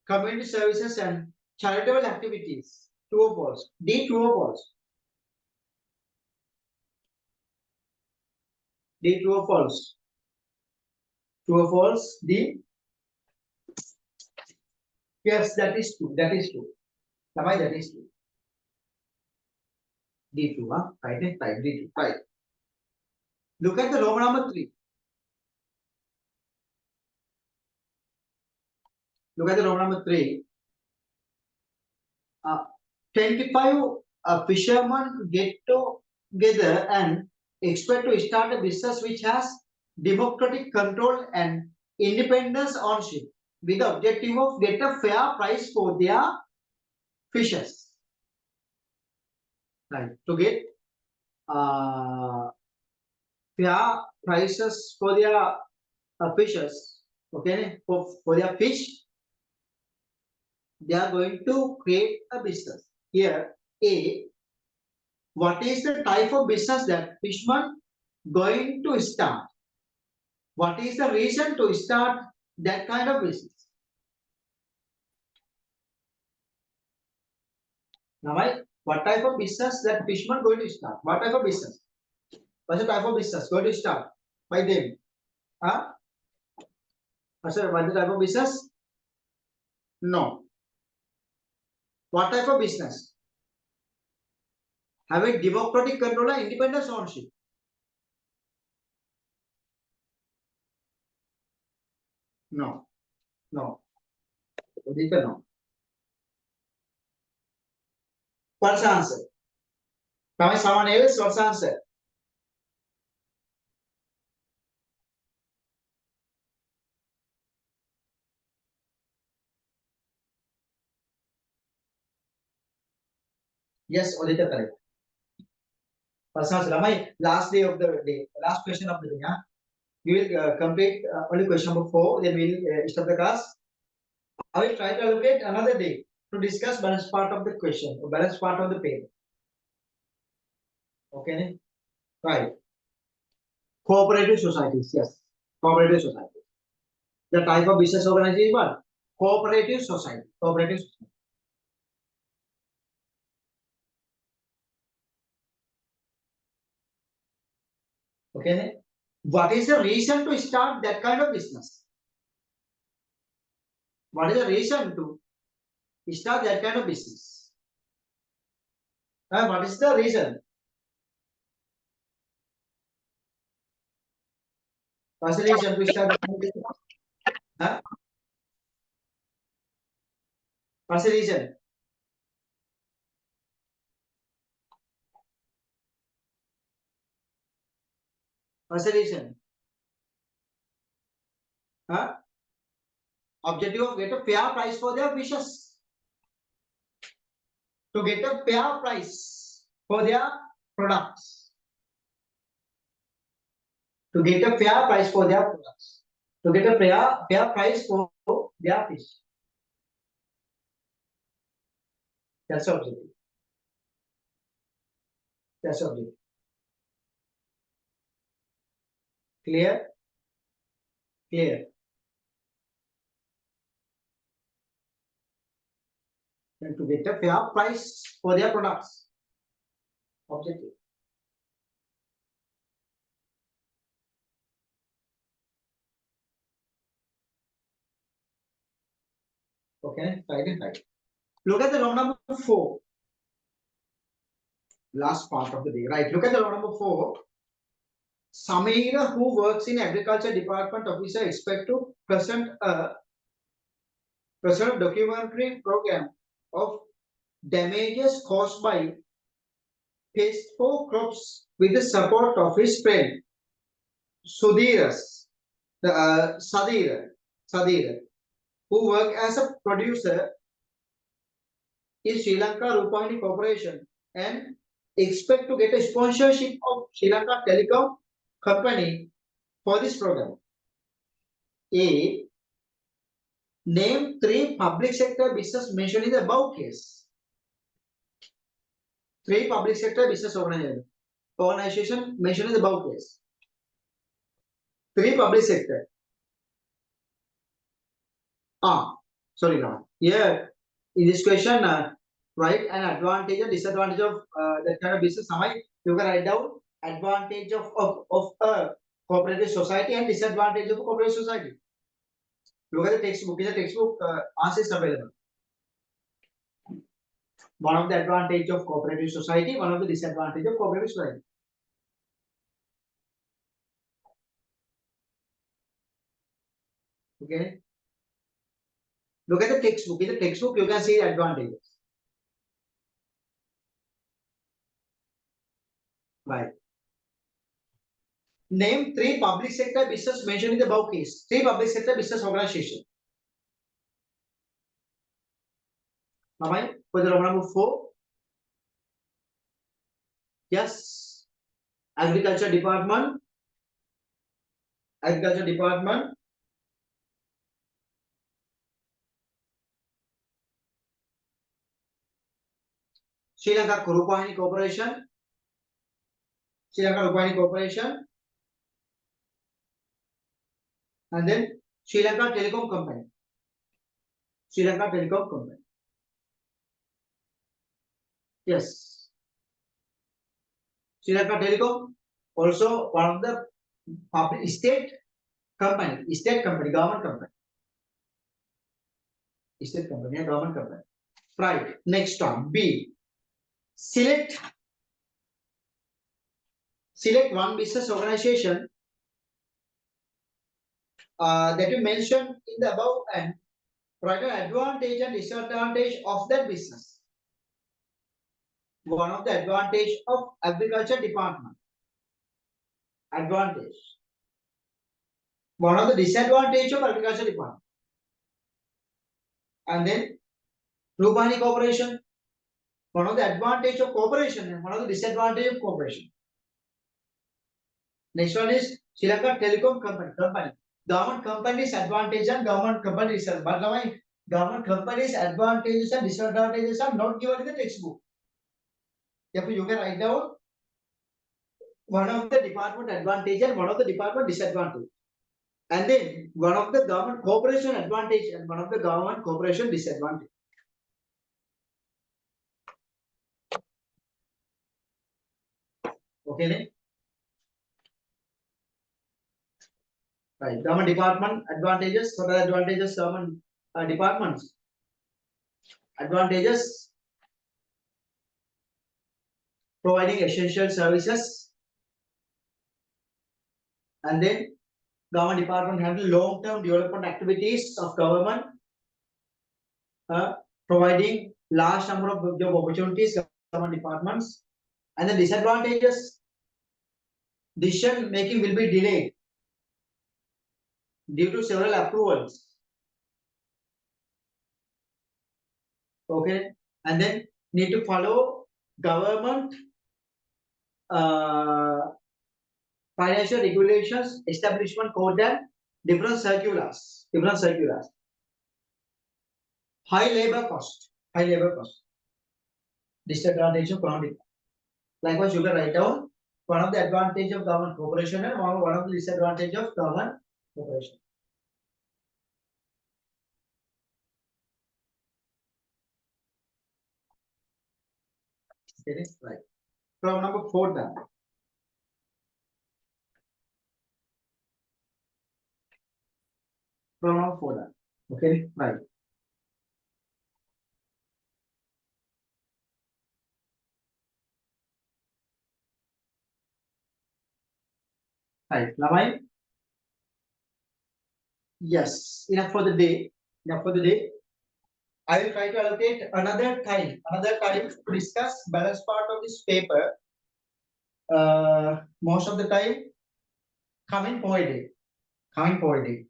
community services, and charitable activities. True or false? D. True or false? D. True or false? True or false? D. Yes, that is true. That is true. Why that is true? D. True, huh? Right, right, D. True, right. Look at the Roman number 3. Look at the Roman number 3. 25 fishermen get together and expect to start a business which has democratic control and independence ownership with the objective of get a fair price for their fishes. Right. To get fair prices for their fishes. Okay. For their fish, they are going to create a business. Here, A. What is the type of business that fisherman going to start? What is the reason to start that kind of business? Now, what type of business that fisherman going to start? What type of business? What's the type of business going to start by them? Huh? What's the type of business? No. What type of business? Having democratic control and independence ownership. No. No. No. What's the answer? Now, someone else, what's the answer? Yes, Odita, correct. What's the answer? My last day of the day, last question of the day. Huh? We will complete only question number 4, then we will stop the class. I will try to allocate another day to discuss balance part of the question, or balance part of the paper. Okay, right. Cooperative societies, yes. Cooperative society. The type of business organization is what? Cooperative society. Cooperative society. Okay. What is the reason to start that kind of business? What is the reason to start that kind of business? What is the reason? What's the reason to start that kind of business? Huh? What's the reason? What's the reason? Huh? Objective of get a fair price for their fishes. To get a fair price for their products. To get a fair price for their products. To get a fair price for their fish. That's the objective. That's the objective. Clear? Clear. And to get a fair price for their products. Objective. Okay, right and right. Look at the row number 4. Last part of the day, right? Look at the row number 4. Samira, who works in agriculture department officer, expect to present a documentary program of damages caused by pest for crops with the support of his friend Sadira, who work as a producer in Sri Lanka Rupani Corporation and expect to get a sponsorship of Sri Lanka Telecom Company for this program. A. Name 3 public sector business mentioned in the above case. 3 public sector business organization mentioned in the above case. 3 public sector. Sorry now. Here in this question, write an advantage and disadvantage of that kind of business. You can write down advantage of a cooperative society and disadvantage of a cooperative society. Look at the textbook. In the textbook, answer is available. One of the advantage of cooperative society, one of the disadvantage of cooperative society. Okay. Look at the textbook. In the textbook, you can see the advantages. Right. Name 3 public sector business mentioned in the above case. 3 public sector business organization. Now, for the row number 4. Yes. Agriculture department. Agriculture department. Sri Lanka Kurupahini Corporation. Sri Lanka Rupani Corporation. And then Sri Lanka Telecom Company. Sri Lanka Telecom Company. Yes. Sri Lanka Telecom also one of the public state company, government company. State company, government company. Right. Next one. B. Select one business organization that you mentioned in the above and write an advantage and disadvantage of that business. One of the advantage of agriculture department. Advantage. One of the disadvantage of agriculture department. And then Rupani Corporation. One of the advantage of cooperation and one of the disadvantage of cooperation. Next one is Sri Lanka Telecom Company. Government companies advantage and government company disadvantage. But now government companies advantages and disadvantages are not given in the textbook. Therefore, you can write down one of the department advantage and one of the department disadvantage. And then one of the government corporation advantage and one of the government corporation disadvantage. Okay, then? Right. Government department advantages. What are the advantages? Government departments. Advantages: providing essential services, and then government department handle long-term development activities of government, providing large number of job opportunities, government departments. And the disadvantages: decision making will be delayed due to several approvals. Okay, and then need to follow government financial regulations, establishment code, and different circulars. High labor cost. Disadvantage of government. Likewise, you can write down one of the advantage of government corporation and one of the disadvantage of government corporation. Okay, right. Problem number 4 then. Problem number 4 then. Okay, right. Right. Lamai? Yes. Enough for the day. I will try to allocate another time to discuss balance part of this paper. Most of the time, coming per day.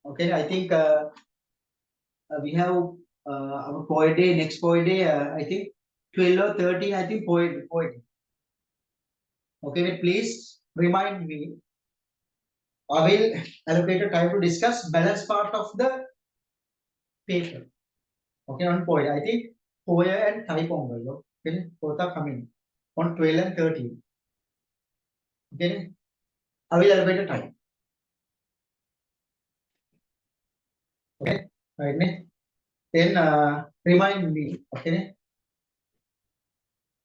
Okay, I think we have our per day, next per day, I think 12 or 13, I think per day. Okay, but please remind me. I will allocate a time to discuss balance part of the paper. Okay, on point. I think Poya and type only. Okay, both are coming on 12 and 13. Okay, I will allocate a time. Okay, right. Then remind me. Okay,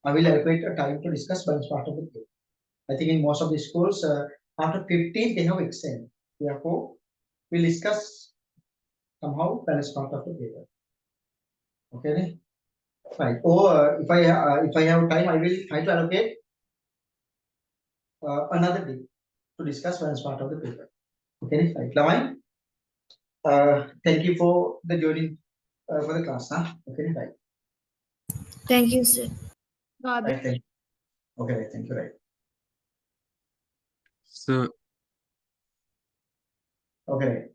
I will allocate a time to discuss balance part of the paper. I think in most of the schools, after 15 they have exam. Therefore, we'll discuss somehow balance part of the paper. Okay, right. Or if I have time, I will try to allocate another day to discuss balance part of the paper. Okay, right. Lamai, thank you for the joining for the class. Okay, right. Thank you, sir. Right, thank you. Okay, right, thank you. Right. So Okay, right.